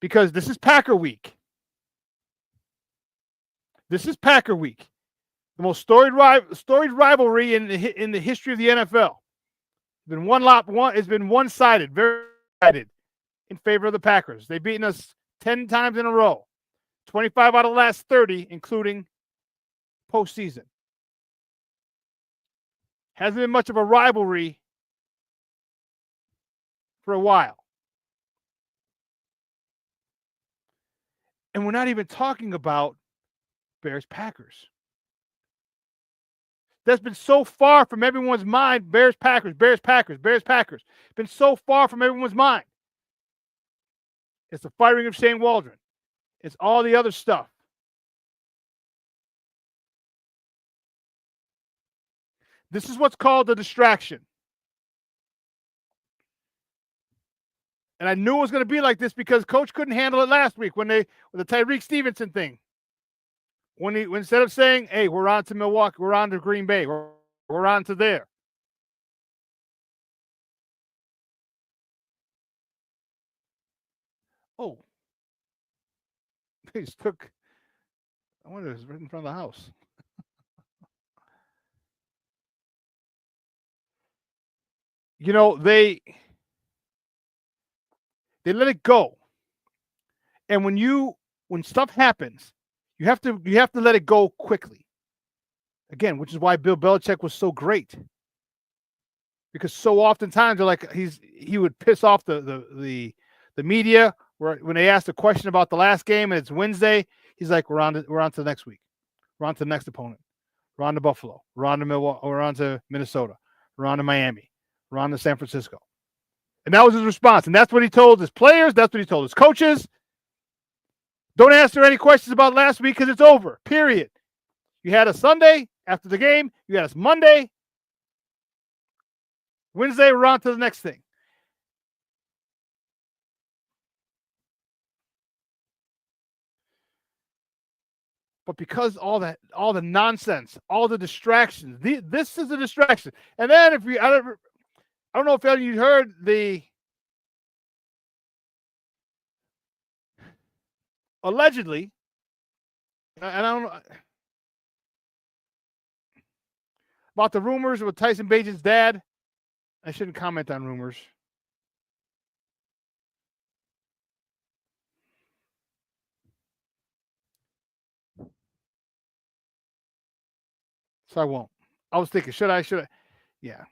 because this is Packer week. The most storied rivalry in the history of the NFL. It's been one-sided, very sided in favor of the Packers. They've beaten us 10 times in a row, 25 out of the last 30, including postseason. Hasn't been much of a rivalry for a while. And we're not even talking about Bears-Packers. That's been so far from everyone's mind. Bears-Packers. Been so far from everyone's mind. It's the firing of Shane Waldron. It's all the other stuff. This is what's called a distraction. And I knew it was going to be like this because Coach couldn't handle it last week with the Tyreek Stevenson thing. when instead of saying, "Hey, we're on to Milwaukee, we're on to Green Bay, we're on to there." Oh, they just took. I wonder if it's right in front of the house. You know, they let it go. And when stuff happens, you have to let it go quickly. Again, which is why Bill Belichick was so great. Because so oftentimes they're like he would piss off the media when they asked a question about the last game and it's Wednesday, he's like, we're on to the next week. We're on to the next opponent. We're on to Buffalo. We're on to Milwaukee. We're on to Minnesota. We're on to Miami. We're on to San Francisco. And that was his response. And that's what he told his players. That's what he told his coaches. Don't answer any questions about last week because it's over. Period. You had us Sunday after the game. You had us Monday. Wednesday, we're on to the next thing. But because all the nonsense, all the distractions, this is a distraction. And then I don't know if any of you heard allegedly, and I don't know about the rumors with Tyson Bajan's dad. I shouldn't comment on rumors. So I won't. I was thinking, should I? Yeah.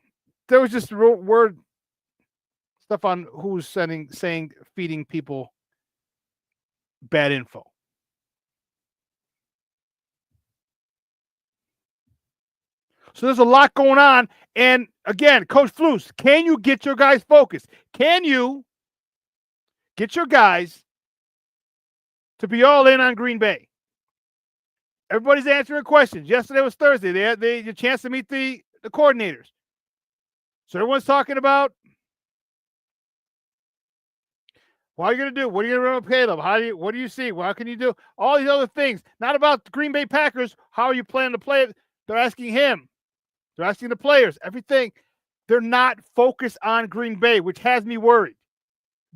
There was just word stuff on who's feeding people bad info. So there's a lot going on. And again, Coach Flus, can you get your guys focused? Can you get your guys to be all in on Green Bay? Everybody's answering questions. Yesterday was Thursday. They had a chance to meet the coordinators. So everyone's talking about what are you going to do? What are you going to run with Caleb? What do you see? What can you do? All these other things. Not about the Green Bay Packers. How are you planning to play it? They're asking him. They're asking the players. Everything. They're not focused on Green Bay, which has me worried.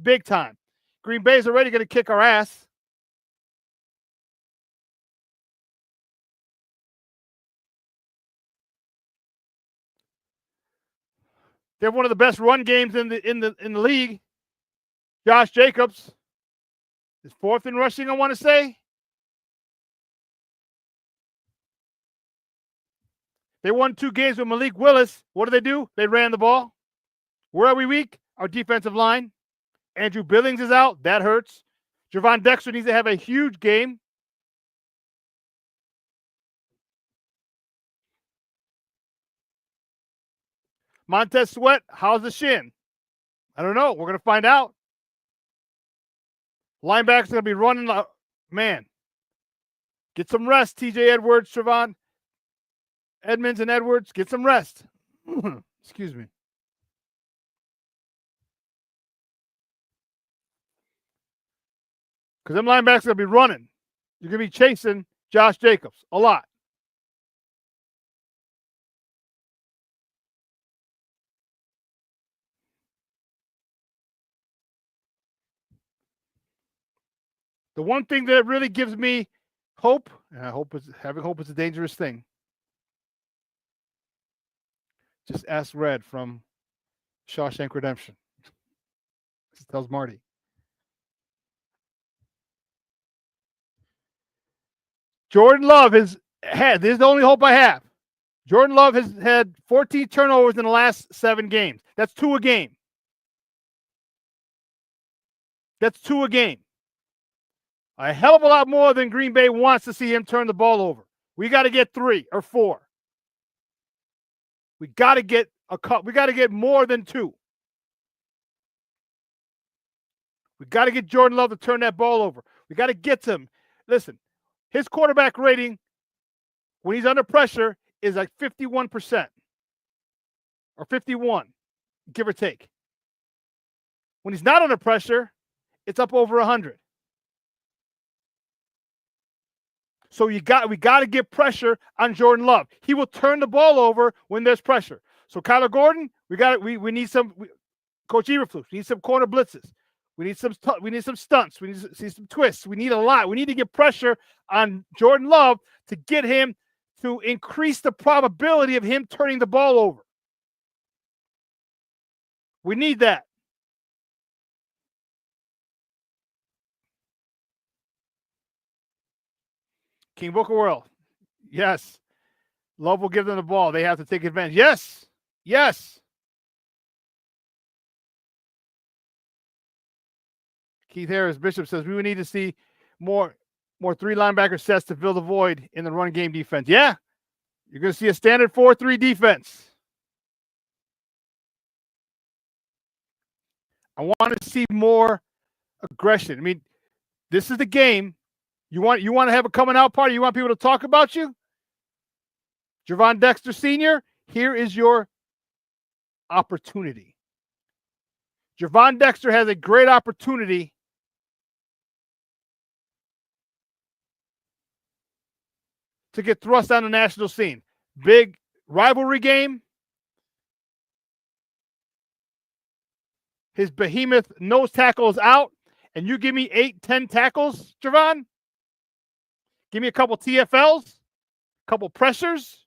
Big time. Green Bay is already going to kick our ass. They have one of the best run games in the league. Josh Jacobs is fourth in rushing, I want to say. They won 2 games with Malik Willis. What do? They ran the ball. Where are we weak? Our defensive line. Andrew Billings is out. That hurts. Javon Dexter needs to have a huge game. Montez Sweat, how's the shin? I don't know. We're going to find out. Linebackers going to be running. Man, get some rest, TJ Edwards, Trevon Edmonds, and Edwards. Get some rest. Excuse me. Because them linebackers are going to be running. You're going to be chasing Josh Jacobs a lot. The one thing that really gives me hope, and having hope is a dangerous thing. Just ask Red from Shawshank Redemption. Just tells Marty. Jordan Love this is the only hope I have. Jordan Love has had 14 turnovers in the last 7 games. That's 2 a game. That's 2 a game. A hell of a lot more than Green Bay wants to see him turn the ball over. We got to get 3 or 4. We got to get we got to get more than 2. We got to get Jordan Love to turn that ball over. We got to get to him. Listen, his quarterback rating when he's under pressure is like 51% or 51, give or take. When he's not under pressure, it's up over 100. So we got to get pressure on Jordan Love. He will turn the ball over when there's pressure. So Kyler Gordon, we need some Coach Eberflus. We need some corner blitzes. We need some stunts. We need to see some twists. We need a lot. We need to get pressure on Jordan Love to get him to increase the probability of him turning the ball over. We need that. King Booker World. Yes. Love will give them the ball. They have to take advantage. Yes. Yes. Keith Harris, Bishop says we would need to see more 3 linebacker sets to fill the void in the run game defense. Yeah. You're going to see a standard 4-3 defense. I want to see more aggression. I mean, this is the game. You want to have a coming out party? You want people to talk about you? Javon Dexter Sr., here is your opportunity. Javon Dexter has a great opportunity to get thrust on the national scene. Big rivalry game. His behemoth nose tackle is out, and you give me 8-10 tackles, Javon? Give me a couple TFLs, a couple pressures.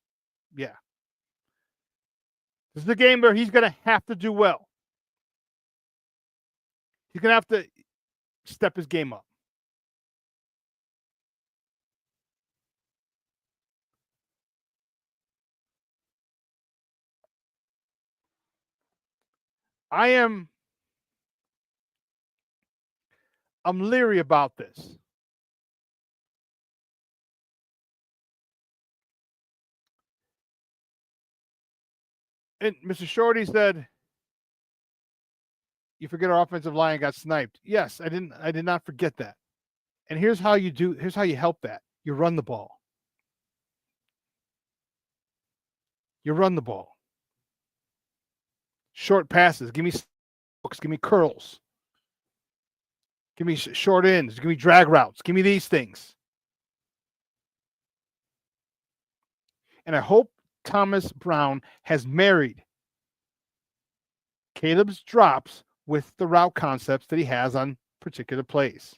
Yeah. This is the game where he's going to have to do well. He's going to have to step his game up. I'm leery about this. And Mr. Shorty said, you forget our offensive line got sniped. Yes, I did not forget that. And here's how you help that. You run the ball. You run the ball. Short passes. Give me hooks. Give me curls. Give me short ends. Give me drag routes. Give me these things. And I hope Thomas Brown has married Caleb's drops with the route concepts that he has on particular plays.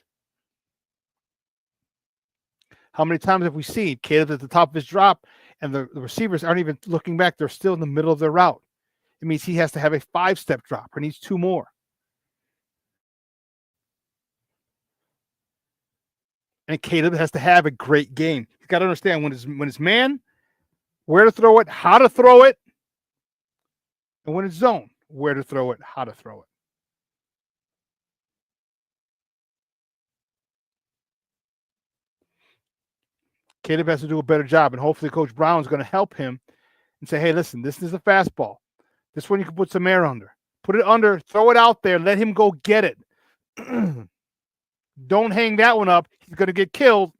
How many times have we seen Caleb at the top of his drop and the receivers aren't even looking back? They're still in the middle of their route. It means he has to have a 5-step drop or needs 2 more. And Caleb has to have a great game. He's got to understand when it's man, where to throw it, how to throw it, and when it's zone, where to throw it, how to throw it. Caleb has to do a better job, and hopefully Coach Brown is going to help him and say, hey, listen, this is a fastball. This one you can put some air under. Put it under, throw it out there, let him go get it. Don't hang that one up. He's going to get killed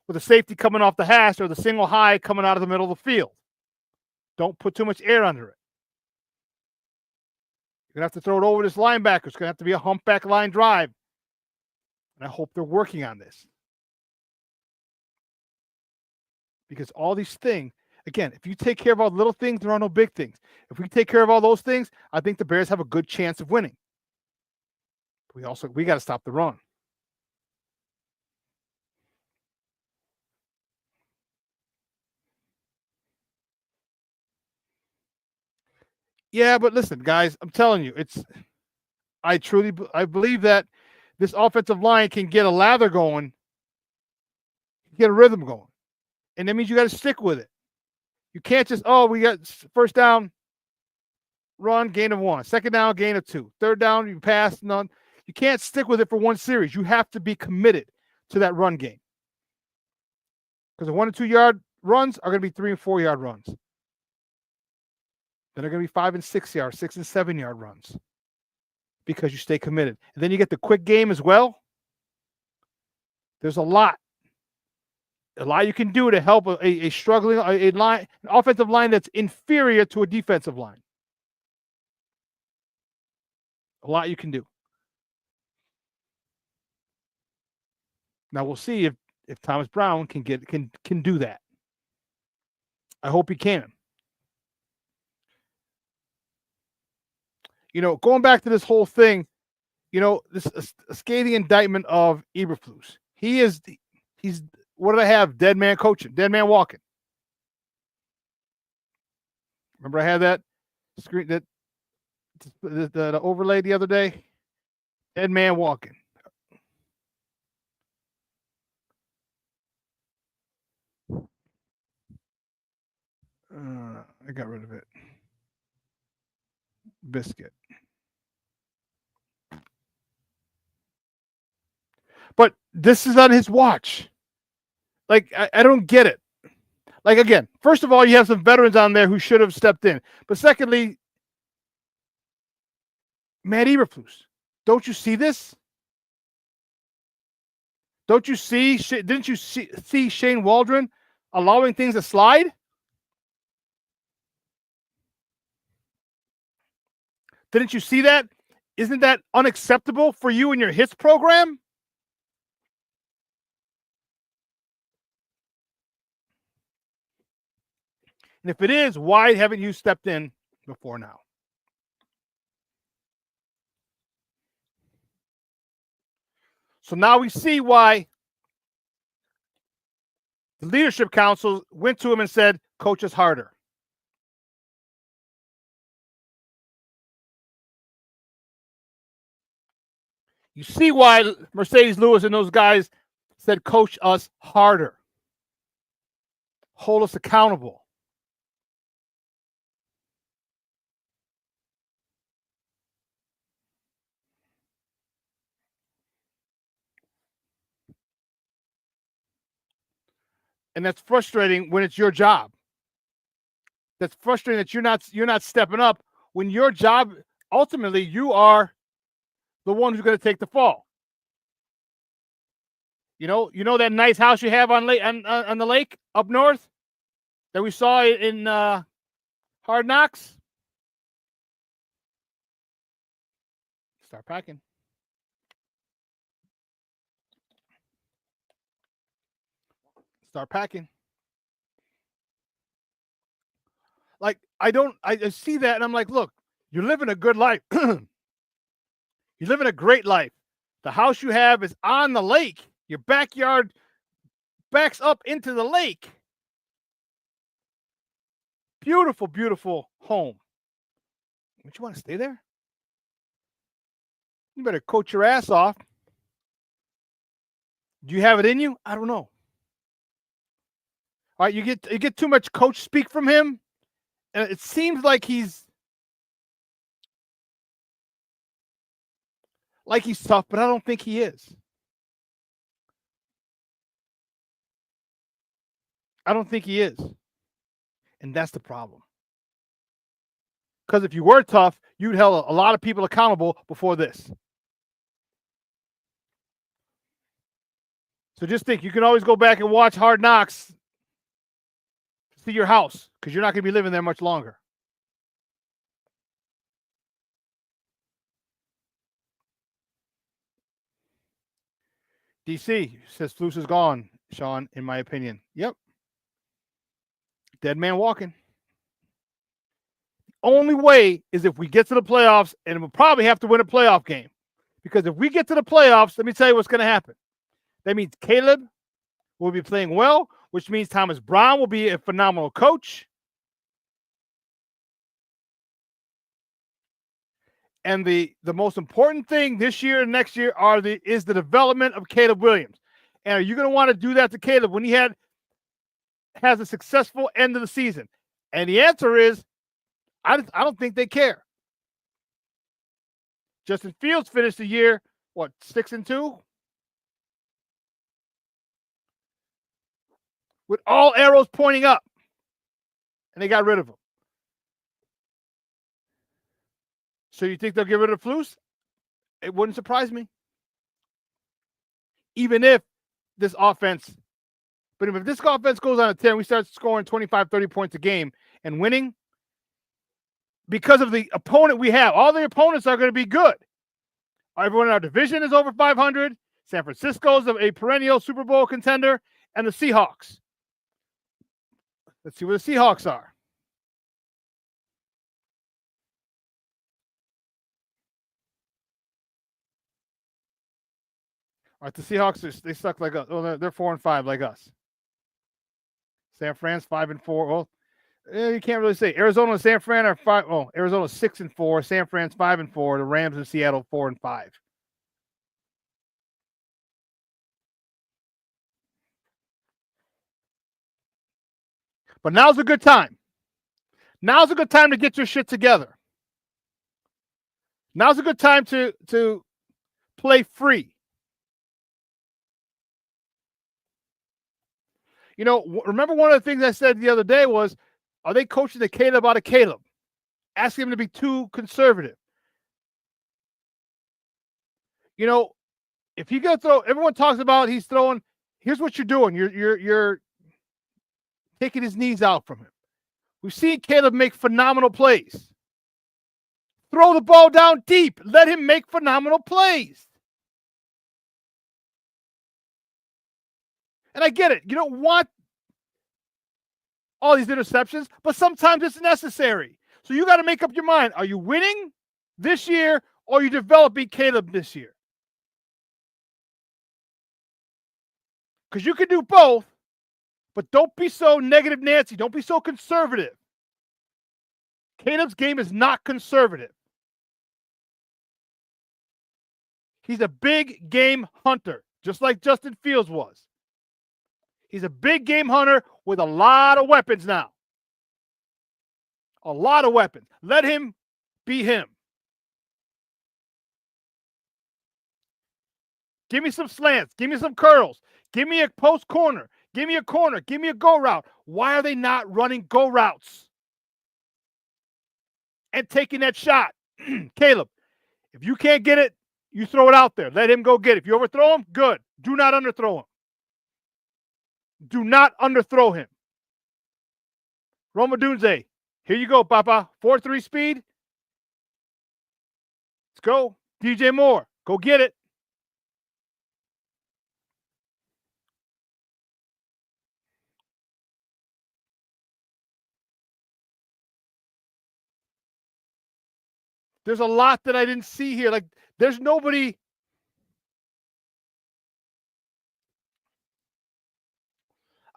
with a safety coming off the hash or the single high coming out of the middle of the field. Don't put too much air under it. You're going to have to throw it over this linebacker. It's going to have to be a humpback line drive. And I hope they're working on this. Because all these things, again, if you take care of all the little things, there are no big things. If we take care of all those things, I think the Bears have a good chance of winning. We got to stop the run. Yeah, but listen, guys, I'm telling you, I believe that this offensive line can get a lather going, get a rhythm going. And that means you got to stick with it. You can't just, we got first down, run, gain of 1. Second down, gain of 2. Third down, you pass, none. You can't stick with it for one series. You have to be committed to that run game. Because the 1 and 2 yard runs are going to be 3 and 4 yard runs. Then they're going to be 5 and 6 yard, 6 and 7 yard runs. Because you stay committed. And then you get the quick game as well. There's a lot you can do to help a struggling an offensive line that's inferior to a defensive line. A lot you can do. Now we'll see if Thomas Brown can do that. I hope he can. Going back to this whole thing, this a scathing indictment of Eberflus. He's what did I have? Dead man coaching, dead man walking. Remember I had that screen, that the overlay the other day? Dead man walking. I got rid of it. Biscuit. But this is on his watch. Like, I don't get it. Like, again, first of all, you have some veterans on there who should have stepped in. But secondly, Matt Eberflus, don't you see this? Don't you see? Didn't you see Shane Waldron allowing things to slide? Didn't you see that? Isn't that unacceptable for you and your hits program? And if it is, why haven't you stepped in before now? So now we see why the leadership council went to him and said, coach us harder. You see why Mercedes Lewis and those guys said, coach us harder. Hold us accountable. And that's frustrating when it's your job. That's frustrating that you're not stepping up when your job, ultimately, you are the one who's going to take the fall. You know that nice house you have on the lake up north that we saw in Hard Knocks? Start packing. Start packing. Like, I see that and I'm like, look, you're living a good life. You're living a great life. The house you have is on the lake. Your backyard backs up into the lake. Beautiful, beautiful home. Don't you want to stay there? You better coach your ass off. Do you have it in you? I don't know. All right, you get too much coach speak from him, and it seems like he's tough, but I don't think he is. I don't think he is. And that's the problem. Because if you were tough, you'd held a lot of people accountable before this. So just think, you can always go back and watch Hard Knocks to see your house, because you're not going to be living there much longer. DC says Flus is gone, Shawn, in my opinion. Yep. Dead man walking. The only way is if we get to the playoffs, and we'll probably have to win a playoff game. Because if we get to the playoffs, let me tell you what's going to happen. That means Caleb will be playing well, which means Thomas Brown will be a phenomenal coach. And the most important thing this year and next year is the development of Caleb Williams. And are you going to want to do that to Caleb when he has a successful end of the season? And the answer is, I don't think they care. Justin Fields finished the year, 6-2? With all arrows pointing up. And they got rid of him. So you think they'll get rid of Flus? It wouldn't surprise me. Even if this offense, but if this offense goes on a 10, we start scoring 25, 30 points a game and winning, because of the opponent we have, all the opponents are going to be good. Everyone in our division is over 500. San Francisco's a perennial Super Bowl contender, and the Seahawks. Let's see where the Seahawks are. All right, the Seahawks, they suck like us. Oh, they're 4-5 like us. San Fran's 5-4. Well, you can't really say. Arizona and San Fran are 5. Oh, Arizona's 6-4. San Fran's 5-4. The Rams and Seattle 4-5. But now's a good time. Now's a good time to get your shit together. Now's a good time to play free. You know, remember one of the things I said the other day was, are they coaching the Caleb out of Caleb? Asking him to be too conservative. You know, if he gonna throw, everyone talks about he's throwing. Here's what you're doing. You're taking his knees out from him. We've seen Caleb make phenomenal plays. Throw the ball down deep. Let him make phenomenal plays. And I get it. You don't want all these interceptions, but sometimes it's necessary. So you got to make up your mind. Are you winning this year, or are you developing Caleb this year? Because you can do both, but don't be so negative Nancy. Don't be so conservative. Caleb's game is not conservative. He's a big game hunter, just like Justin Fields was. He's a big game hunter with a lot of weapons now. A lot of weapons. Let him be him. Give me some slants. Give me some curls. Give me a post corner. Give me a corner. Give me a go route. Why are they not running go routes and taking that shot? Caleb, if you can't get it, you throw it out there. Let him go get it. If you overthrow him, good. Do not underthrow him. Do not underthrow him. Roma Dunze, here you go, Papa. 4-3 speed. Let's go. DJ Moore, go get it. There's a lot that I didn't see here. Like, there's nobody.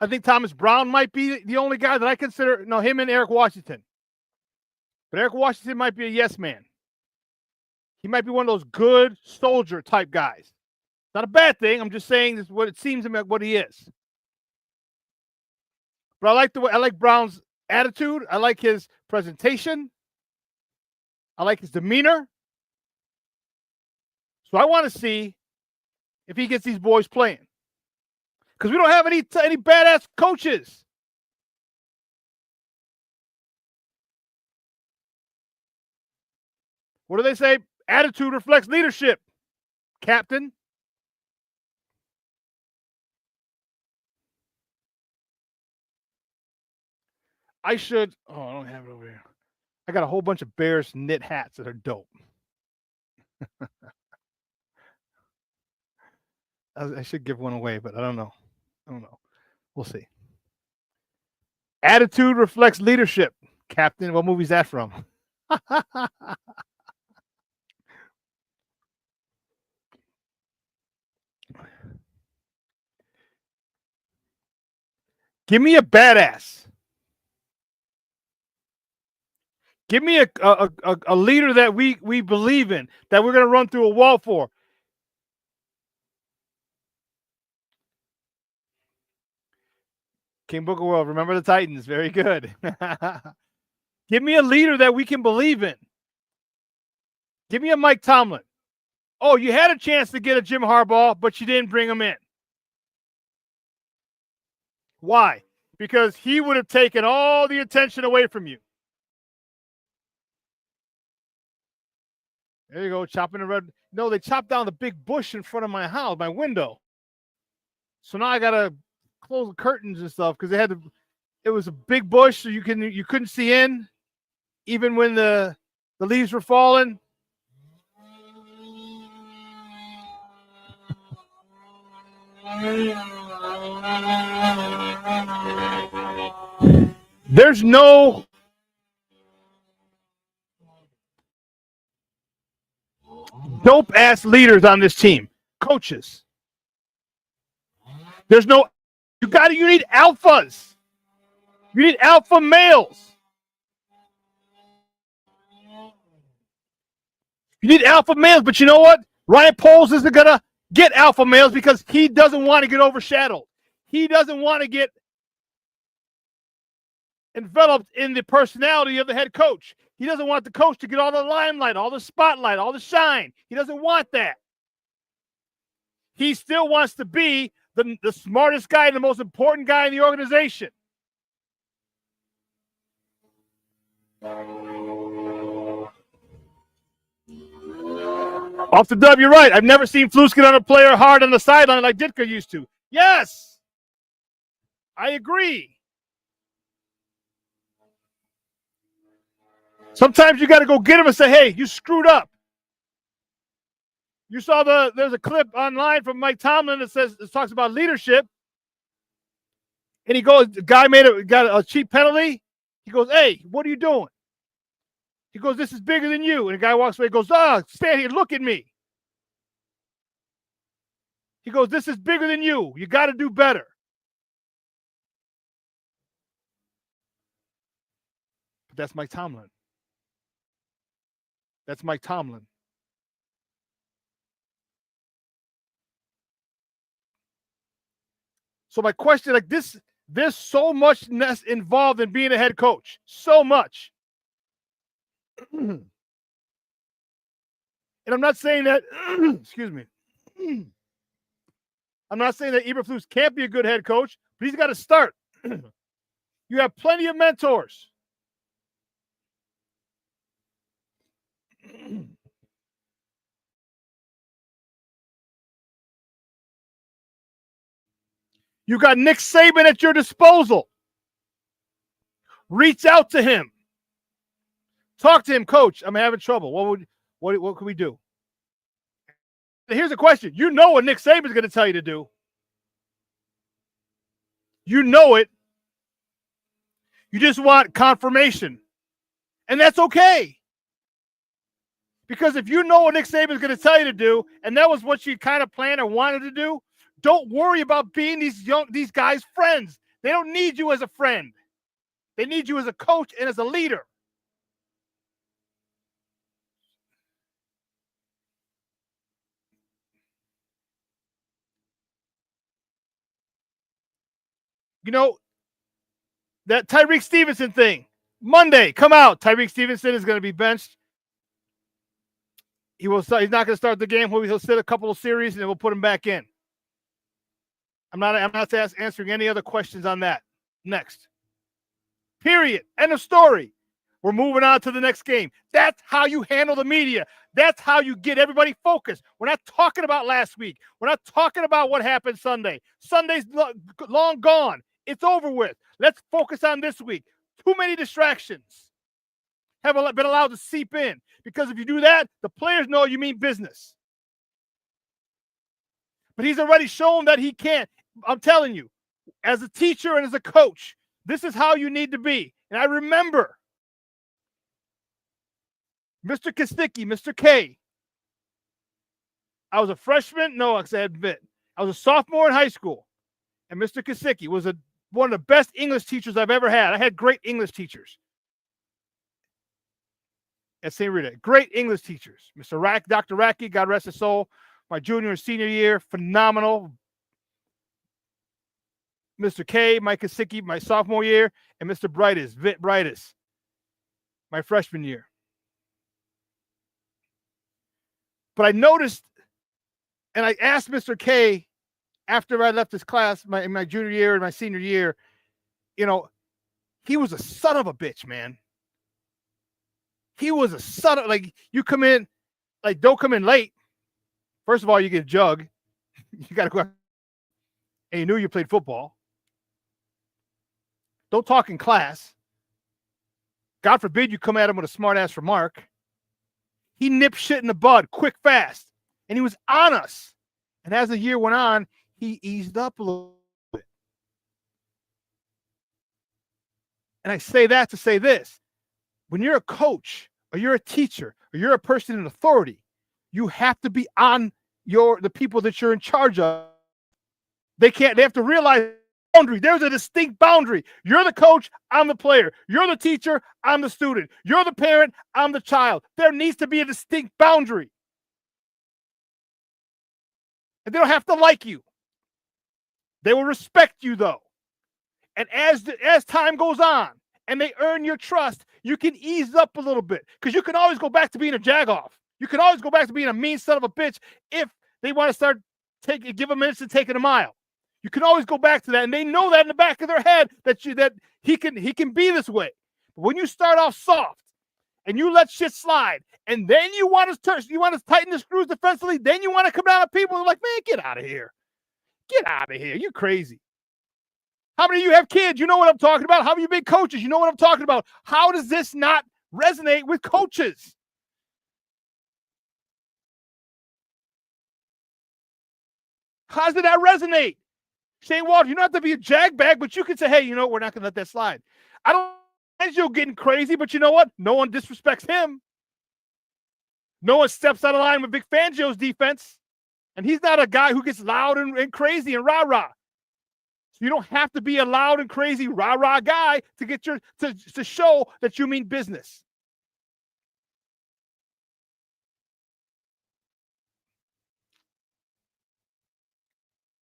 I think Thomas Brown might be the only guy that I consider, no, him and Eric Washington. But Eric Washington might be a yes man. He might be one of those good soldier type guys. Not a bad thing. I'm just saying this is what it seems to me what he is. But I like Brown's attitude. I like his presentation. I like his demeanor. So I want to see if he gets these boys playing. Because we don't have any badass coaches. What do they say? Attitude reflects leadership, Captain. I don't have it over here. I got a whole bunch of Bears knit hats that are dope. I should give one away, but I don't know. We'll see. Attitude reflects leadership, Captain. What movie is that from? Give me a badass. Give me a leader that we believe in, that we're going to run through a wall for. King Booker World, remember the Titans. Very good. Give me a leader that we can believe in. Give me a Mike Tomlin. Oh, you had a chance to get a Jim Harbaugh, but you didn't bring him in. Why? Because he would have taken all the attention away from you. There you go, chopping the red. No, they chopped down the big bush in front of my house, my window. So now I got to close the curtains and stuff because it was a big bush, so you couldn't see in, even when the leaves were falling. There's no dope-ass leaders on this team. Coaches. There's no, you need alphas. You need alpha males. You need alpha males, but you know what? Ryan Poles isn't going to get alpha males because he doesn't want to get overshadowed. He doesn't want to get enveloped in the personality of the head coach. He doesn't want the coach to get all the limelight, all the spotlight, all the shine. He doesn't want that. He still wants to be the smartest guy and the most important guy in the organization. Off the dub, you're right. I've never seen Flus get on a player hard on the sideline like Ditka used to. Yes, I agree. Sometimes you got to go get him and say, hey, you screwed up. You saw there's a clip online from Mike Tomlin that talks about leadership. And he goes, the guy got a cheap penalty. He goes, hey, what are you doing? He goes, this is bigger than you. And the guy walks away and goes, stand here, look at me. He goes, this is bigger than you. You got to do better. But that's Mike Tomlin. That's Mike Tomlin. So my question, like this, there's so much involved in being a head coach. So much. And I'm not saying that, excuse me. I'm not saying that Eberflus can't be a good head coach, but he's got to start. You have plenty of mentors. You got Nick Saban at your disposal. Reach out to him. Talk to him, coach. I'm having trouble. What can we do? Here's the question. You know what Nick Saban's going to tell you to do. You know it. You just want confirmation. And that's okay. Because if you know what Nick Saban's going to tell you to do, and that was what you kind of planned or wanted to do, don't worry about being these guys' friends. They don't need you as a friend. They need you as a coach and as a leader. You know, that Tyreek Stevenson thing. Monday, come out. Tyreek Stevenson is going to be benched. He's not going to start the game. He'll sit a couple of series and then we'll put him back in. I'm not answering any other questions on that. Next. Period. End of story. We're moving on to the next game. That's how you handle the media. That's how you get everybody focused. We're not talking about last week. We're not talking about what happened Sunday. Sunday's long gone. It's over with. Let's focus on this week. Too many distractions have been allowed to seep in. Because if you do that, the players know you mean business. But he's already shown that he can't. I'm telling you, as a teacher and as a coach, this is how you need to be. And I remember Mr. Kosticki, Mr. K. I was a freshman. No, I admit. I was a sophomore in high school. And Mr. Kosticki was one of the best English teachers I've ever had. I had great English teachers at St. Rita. Great English teachers. Dr. Racky, God rest his soul. My junior and senior year, phenomenal. Mr. K, Mike Kosticki, my sophomore year, and Mr. Vit Brightus, my freshman year. But I noticed, and I asked Mr. K after I left his class, my junior year and my senior year, he was a son of a bitch, man. He was a son of, you come in, don't come in late. First of all, you get a jug. You got to go out. And you knew you played football. Don't talk in class. God forbid you come at him with a smart-ass remark. He nipped shit in the bud quick, fast. And he was on us. And as the year went on, he eased up a little bit. And I say that to say this. When you're a coach or you're a teacher or you're a person in authority, you have to be on the people that you're in charge of. They have to realize boundary. There's a distinct boundary. You're the coach, I'm the player. You're the teacher, I'm the student. You're the parent, I'm the child. There needs to be a distinct boundary. And they don't have to like you. They will respect you, though. And as time goes on and they earn your trust, you can ease up a little bit, because you can always go back to being a jagoff. You can always go back to being a mean son of a bitch if they want to start give a minute to taking a mile. You can always go back to that, and they know that in the back of their head that he can be this way. But when you start off soft and you let shit slide, and then you want to tighten the screws defensively, then you want to come down at people and like, man, get out of here. Get out of here. You're crazy. How many of you have kids? You know what I'm talking about. How many of you big coaches? You know what I'm talking about. How does this not resonate with coaches? How does it not resonate? Shane Walter, you don't have to be a jagbag, but you can say, hey, you know what? We're not going to let that slide. I don't think you're getting crazy, but you know what? No one disrespects him. No one steps out of line with Vic Fangio's defense. And he's not a guy who gets loud and crazy and rah-rah. So you don't have to be a loud and crazy rah-rah guy to get to show that you mean business.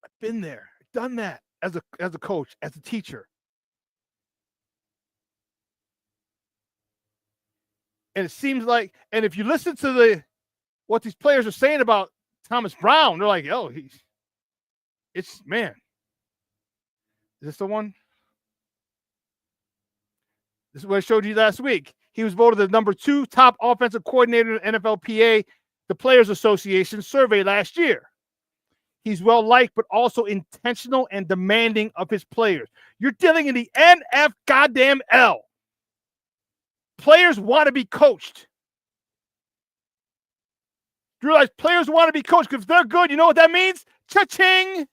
I've been there, done that as a coach, as a teacher. And it seems like, and if you listen to what these players are saying about Thomas Brown, they're like, oh, man. Is this the one? This is what I showed you last week. He was voted the number 2 top offensive coordinator in NFLPA, the Players Association survey last year. He's well-liked, but also intentional and demanding of his players. You're dealing in the NF goddamn L. Players want to be coached. You realize players want to be coached because if they're good, you know what that means? Cha-ching!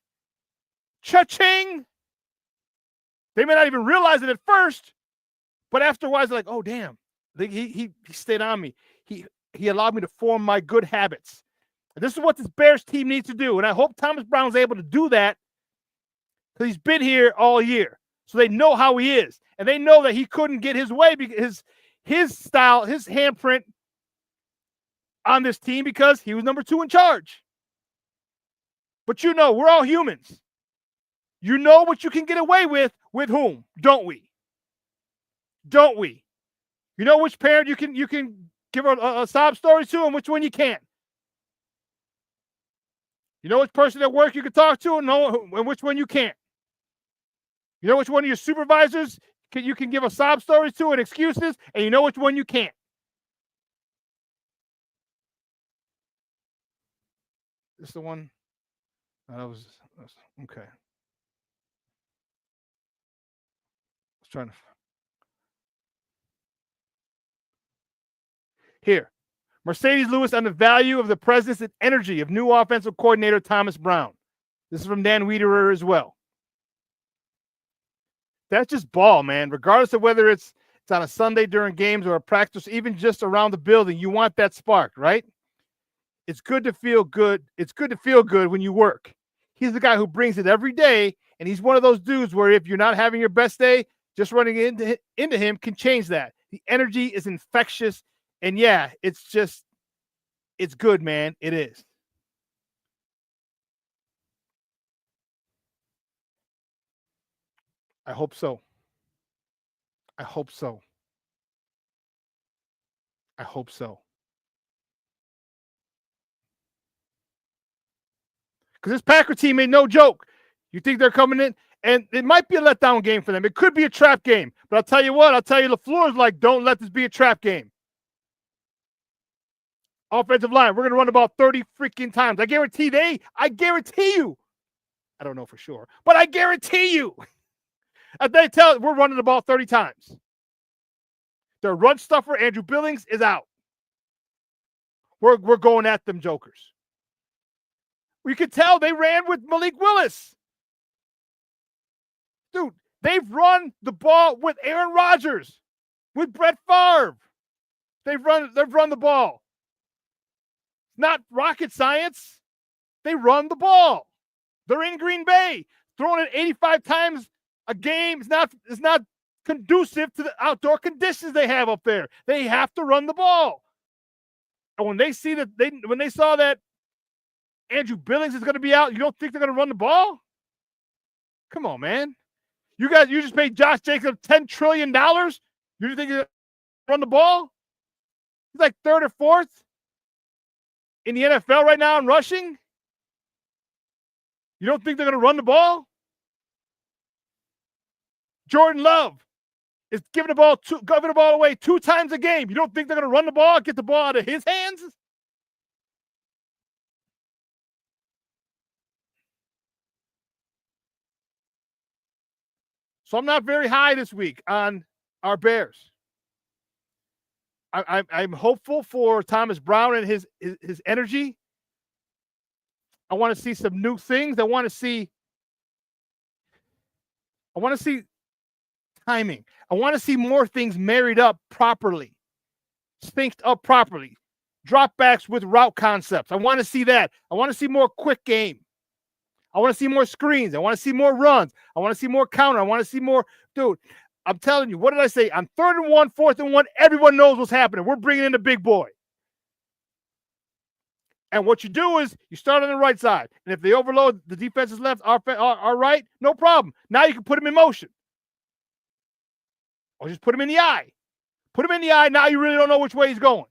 Cha-ching! They may not even realize it at first, but afterwards they're like, oh, damn. He stayed on me. He allowed me to form my good habits. And this is what this Bears team needs to do. And I hope Thomas Brown's able to do that because he's been here all year. So they know how he is. And they know that he couldn't get his way because his style, his handprint on this team because he was number 2 in charge. But you know, we're all humans. You know what you can get away with whom, don't we? Don't we? You know which parent you can give a sob story to and which one you can't. You know which person at work you can talk to and which one you can't. You know which one of your supervisors you can give a sob story to and excuses, and you know which one you can't. This is the one? That was okay. I was trying to. Here. Mercedes Lewis on the value of the presence and energy of new offensive coordinator Thomas Brown. This is from Dan Wiederer as well. That's just ball, man. Regardless of whether it's on a Sunday during games or a practice, even just around the building, you want that spark, right? It's good to feel good. It's good to feel good when you work. He's the guy who brings it every day, and he's one of those dudes where if you're not having your best day, just running into him can change that. The energy is infectious. And yeah, it's good, man. It is. I hope so. I hope so. I hope so. Because this Packer team ain't no joke. You think they're coming in? And it might be a letdown game for them. It could be a trap game. But I'll tell you what. LaFleur's like, don't let this be a trap game. Offensive line, we're going to run about 30 freaking times. I guarantee you. I don't know for sure, but I guarantee you. We're running the ball 30 times. Their run stuffer, Andrew Billings, is out. We're going at them jokers. We could tell they ran with Malik Willis. Dude, they've run the ball with Aaron Rodgers, with Brett Favre. They've run the ball. It's not rocket science. They run the ball. They're in Green Bay. Throwing it 85 times a game is not conducive to the outdoor conditions they have up there. They have to run the ball. And when they saw that Andrew Billings is going to be out, you don't think they're going to run the ball? Come on, man. You just paid Josh Jacobs $10 trillion. You think you're going to run the ball? He's like third or fourth in the NFL right now in rushing. You don't think they're going to run the ball? Jordan Love is giving the ball away 2 times a game. You don't think they're going to run the ball, get the ball out of his hands? So I'm not very high this week on our Bears. I'm hopeful for Thomas Brown and his energy. I want to see some new things. I want to see timing. I want to see more things married up properly, synced up properly, dropbacks with route concepts. I want to see that. I want to see more quick game. I want to see more screens. I want to see more runs. I want to see more counter. I want to see more. Dude, I'm telling you, what did I say? On 3rd and 1, 4th and 1, everyone knows what's happening. We're bringing in the big boy. And what you do is you start on the right side. And if they overload the defense's left, our right, no problem. Now you can put him in motion. Or just put him in the eye. Put him in the eye. Now you really don't know which way he's going.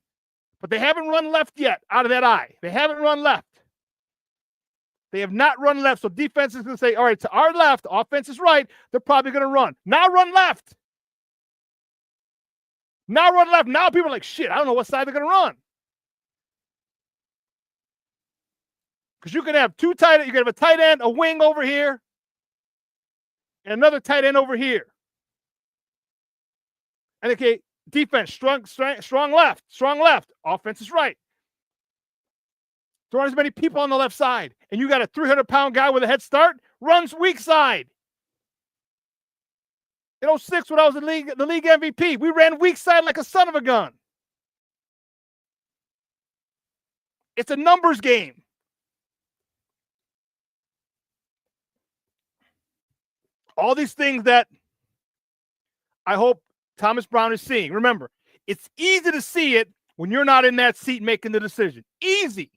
But they haven't run left yet out of that eye. They haven't run left. They have not run left. So defense is going to say, all right, to our left, offense is right. They're probably going to run. Now run left. Now run left. Now people are like, shit, I don't know what side they're going to run. Because you can have two tight ends. You can have a tight end, a wing over here, and another tight end over here. And okay, defense, strong left. Offense is right. Throwing as many people on the left side, and you got a 300-pound guy with a head start, runs weak side. In 2006, when I was the league MVP, we ran weak side like a son of a gun. It's a numbers game. All these things that I hope Thomas Brown is seeing. Remember, it's easy to see it when you're not in that seat making the decision. Easy.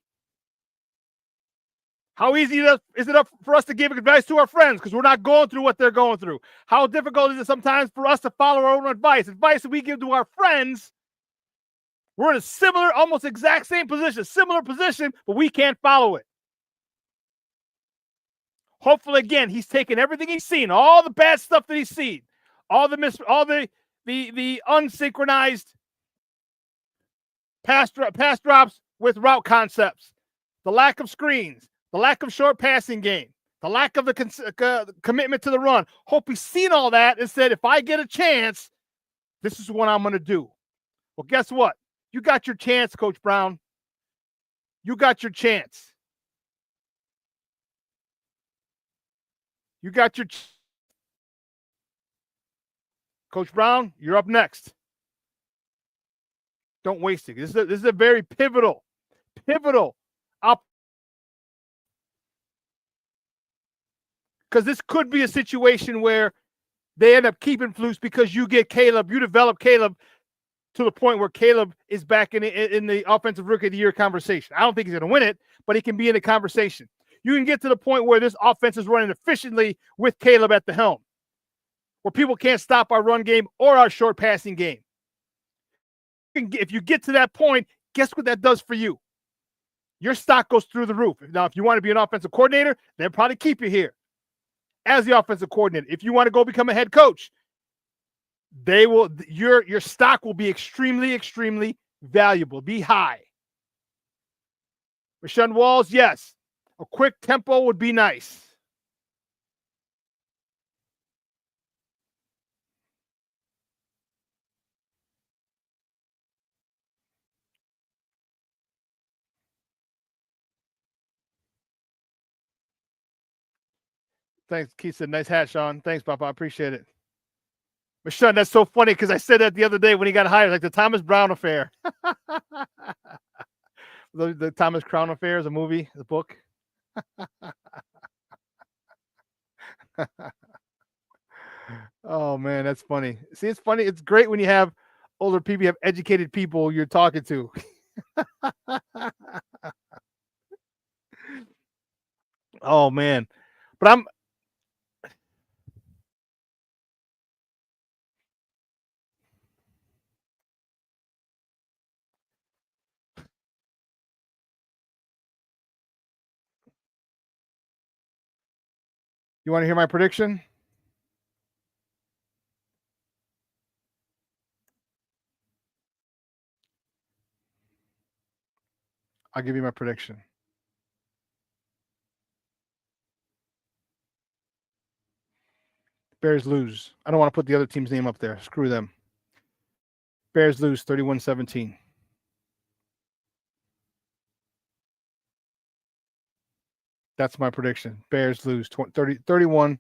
How easy is it for us to give advice to our friends because we're not going through what they're going through? How difficult is it sometimes for us to follow our own advice? Advice that we give to our friends, we're in a similar, almost exact same position, similar position, but we can't follow it. Hopefully, again, he's taken everything he's seen, all the bad stuff that he's seen, all the unsynchronized pass drops with route concepts, the lack of screens, the lack of short passing game, the lack of the commitment to the run. Hope he's seen all that and said, if I get a chance, this is what I'm going to do. Well, guess what? You got your chance, Coach Brown. You got your chance. You got your Coach Brown, you're up next. Don't waste it. This is a very pivotal up. Because this could be a situation where they end up keeping Flus because you get Caleb, you develop Caleb to the point where Caleb is back in the offensive rookie of the year conversation. I don't think he's going to win it, but he can be in the conversation. You can get to the point where this offense is running efficiently with Caleb at the helm, where people can't stop our run game or our short passing game. If you get to that point, guess what that does for you? Your stock goes through the roof. Now, if you want to be an offensive coordinator, they'll probably keep you here as the offensive coordinator. If you want to go become a head coach, they will. Your stock will be extremely, extremely valuable. Be high. Rashawn Walls, yes. A quick tempo would be nice. Thanks, Keith said, nice hat, Shawn. Thanks, Papa. I appreciate it. But Shawn, that's so funny because I said that the other day when he got hired, like the Thomas Brown affair. the Thomas Crown affair is a movie, the book. Oh man, that's funny. See, it's funny. It's great when you have older people, you have educated people you're talking to. Oh man. But you want to hear my prediction? I'll give you my prediction. Bears lose. I don't want to put the other team's name up there. Screw them. Bears lose 31-17. That's my prediction. Bears lose 31-17.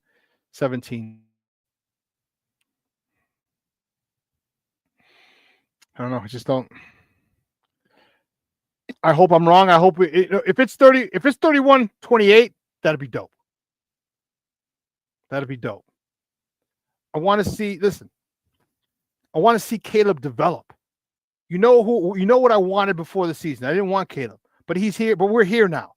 I don't know. I just don't. I hope I'm wrong. I hope if it's 31-28, that'd be dope. That'd be dope. I want to see. Listen, I want to see Caleb develop. You know what I wanted before the season. I didn't want Caleb, but he's here. But we're here now,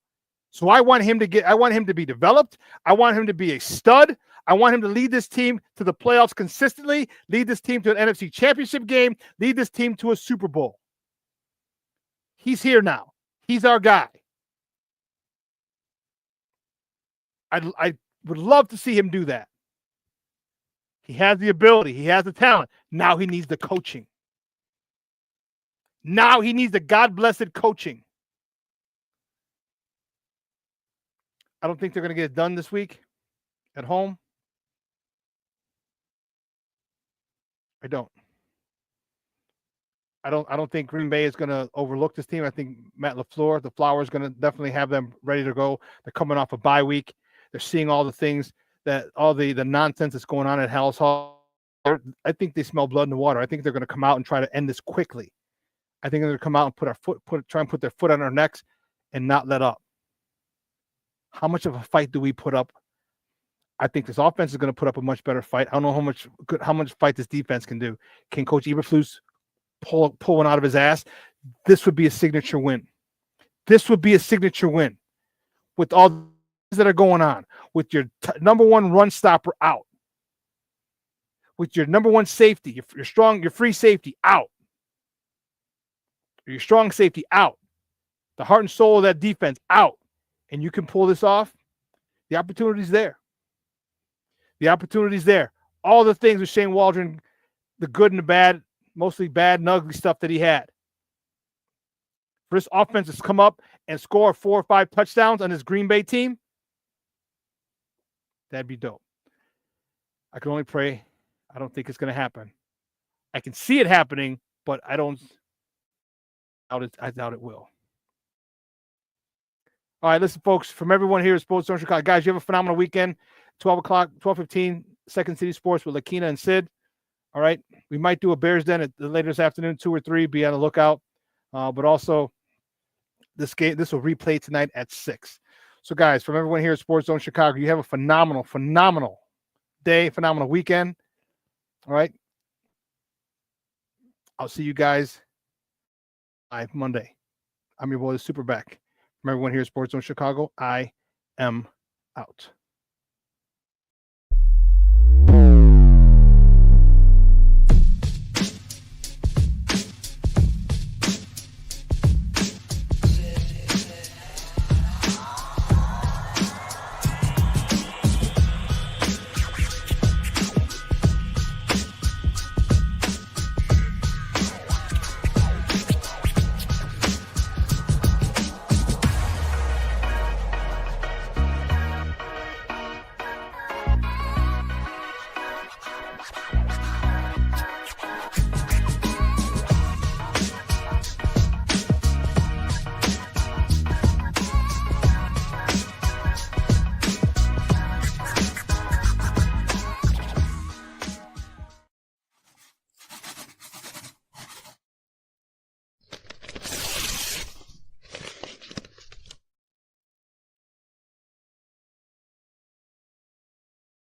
so I want him to be developed. I want him to be a stud. I want him to lead this team to the playoffs consistently. Lead this team to an NFC Championship game. Lead this team to a Super Bowl. He's here now. He's our guy. I would love to see him do that. He has the ability. He has the talent. Now he needs the coaching. Now he needs the God-blessed coaching. I don't think they're going to get it done this week at home. I don't think Green Bay is going to overlook this team. I think Matt LaFleur, the Flower, is going to definitely have them ready to go. They're coming off a bye week. They're seeing all the things all the nonsense that's going on at Hallis Hall. I think they smell blood in the water. I think they're going to come out and try to end this quickly. I think they're going to come out and try and put their foot on our necks and not let up. How much of a fight do we put up? I think this offense is going to put up a much better fight. I don't know how much fight this defense can do. Can Coach Eberflus pull one out of his ass? This would be a signature win. This would be a signature win with all that are going on, with your number one run stopper out, with your number one safety, your free safety out, your strong safety out, the heart and soul of that defense out, and you can pull this off. The opportunity's there. The opportunity's there. All the things with Shane Waldron, the good and the bad, mostly bad and ugly stuff that he had. For this offense to come up and score 4 or 5 touchdowns on this Green Bay team, that'd be dope. I can only pray. I don't think it's going to happen. I can see it happening, but I doubt it will. All right, listen, folks, from everyone here at Sports Zone Chicago, guys, you have a phenomenal weekend. 12 o'clock, 12:15, Second City Sports with Lakina and Sid. All right, we might do a Bears Den later this afternoon, 2 or 3. Be on the lookout. But also, this will replay tonight at 6. So, guys, from everyone here at Sports Zone Chicago, you have a phenomenal, phenomenal day, phenomenal weekend. All right. I'll see you guys live Monday. I'm your boy, the SuperBack. From everyone here at Sports Zone Chicago, I am out.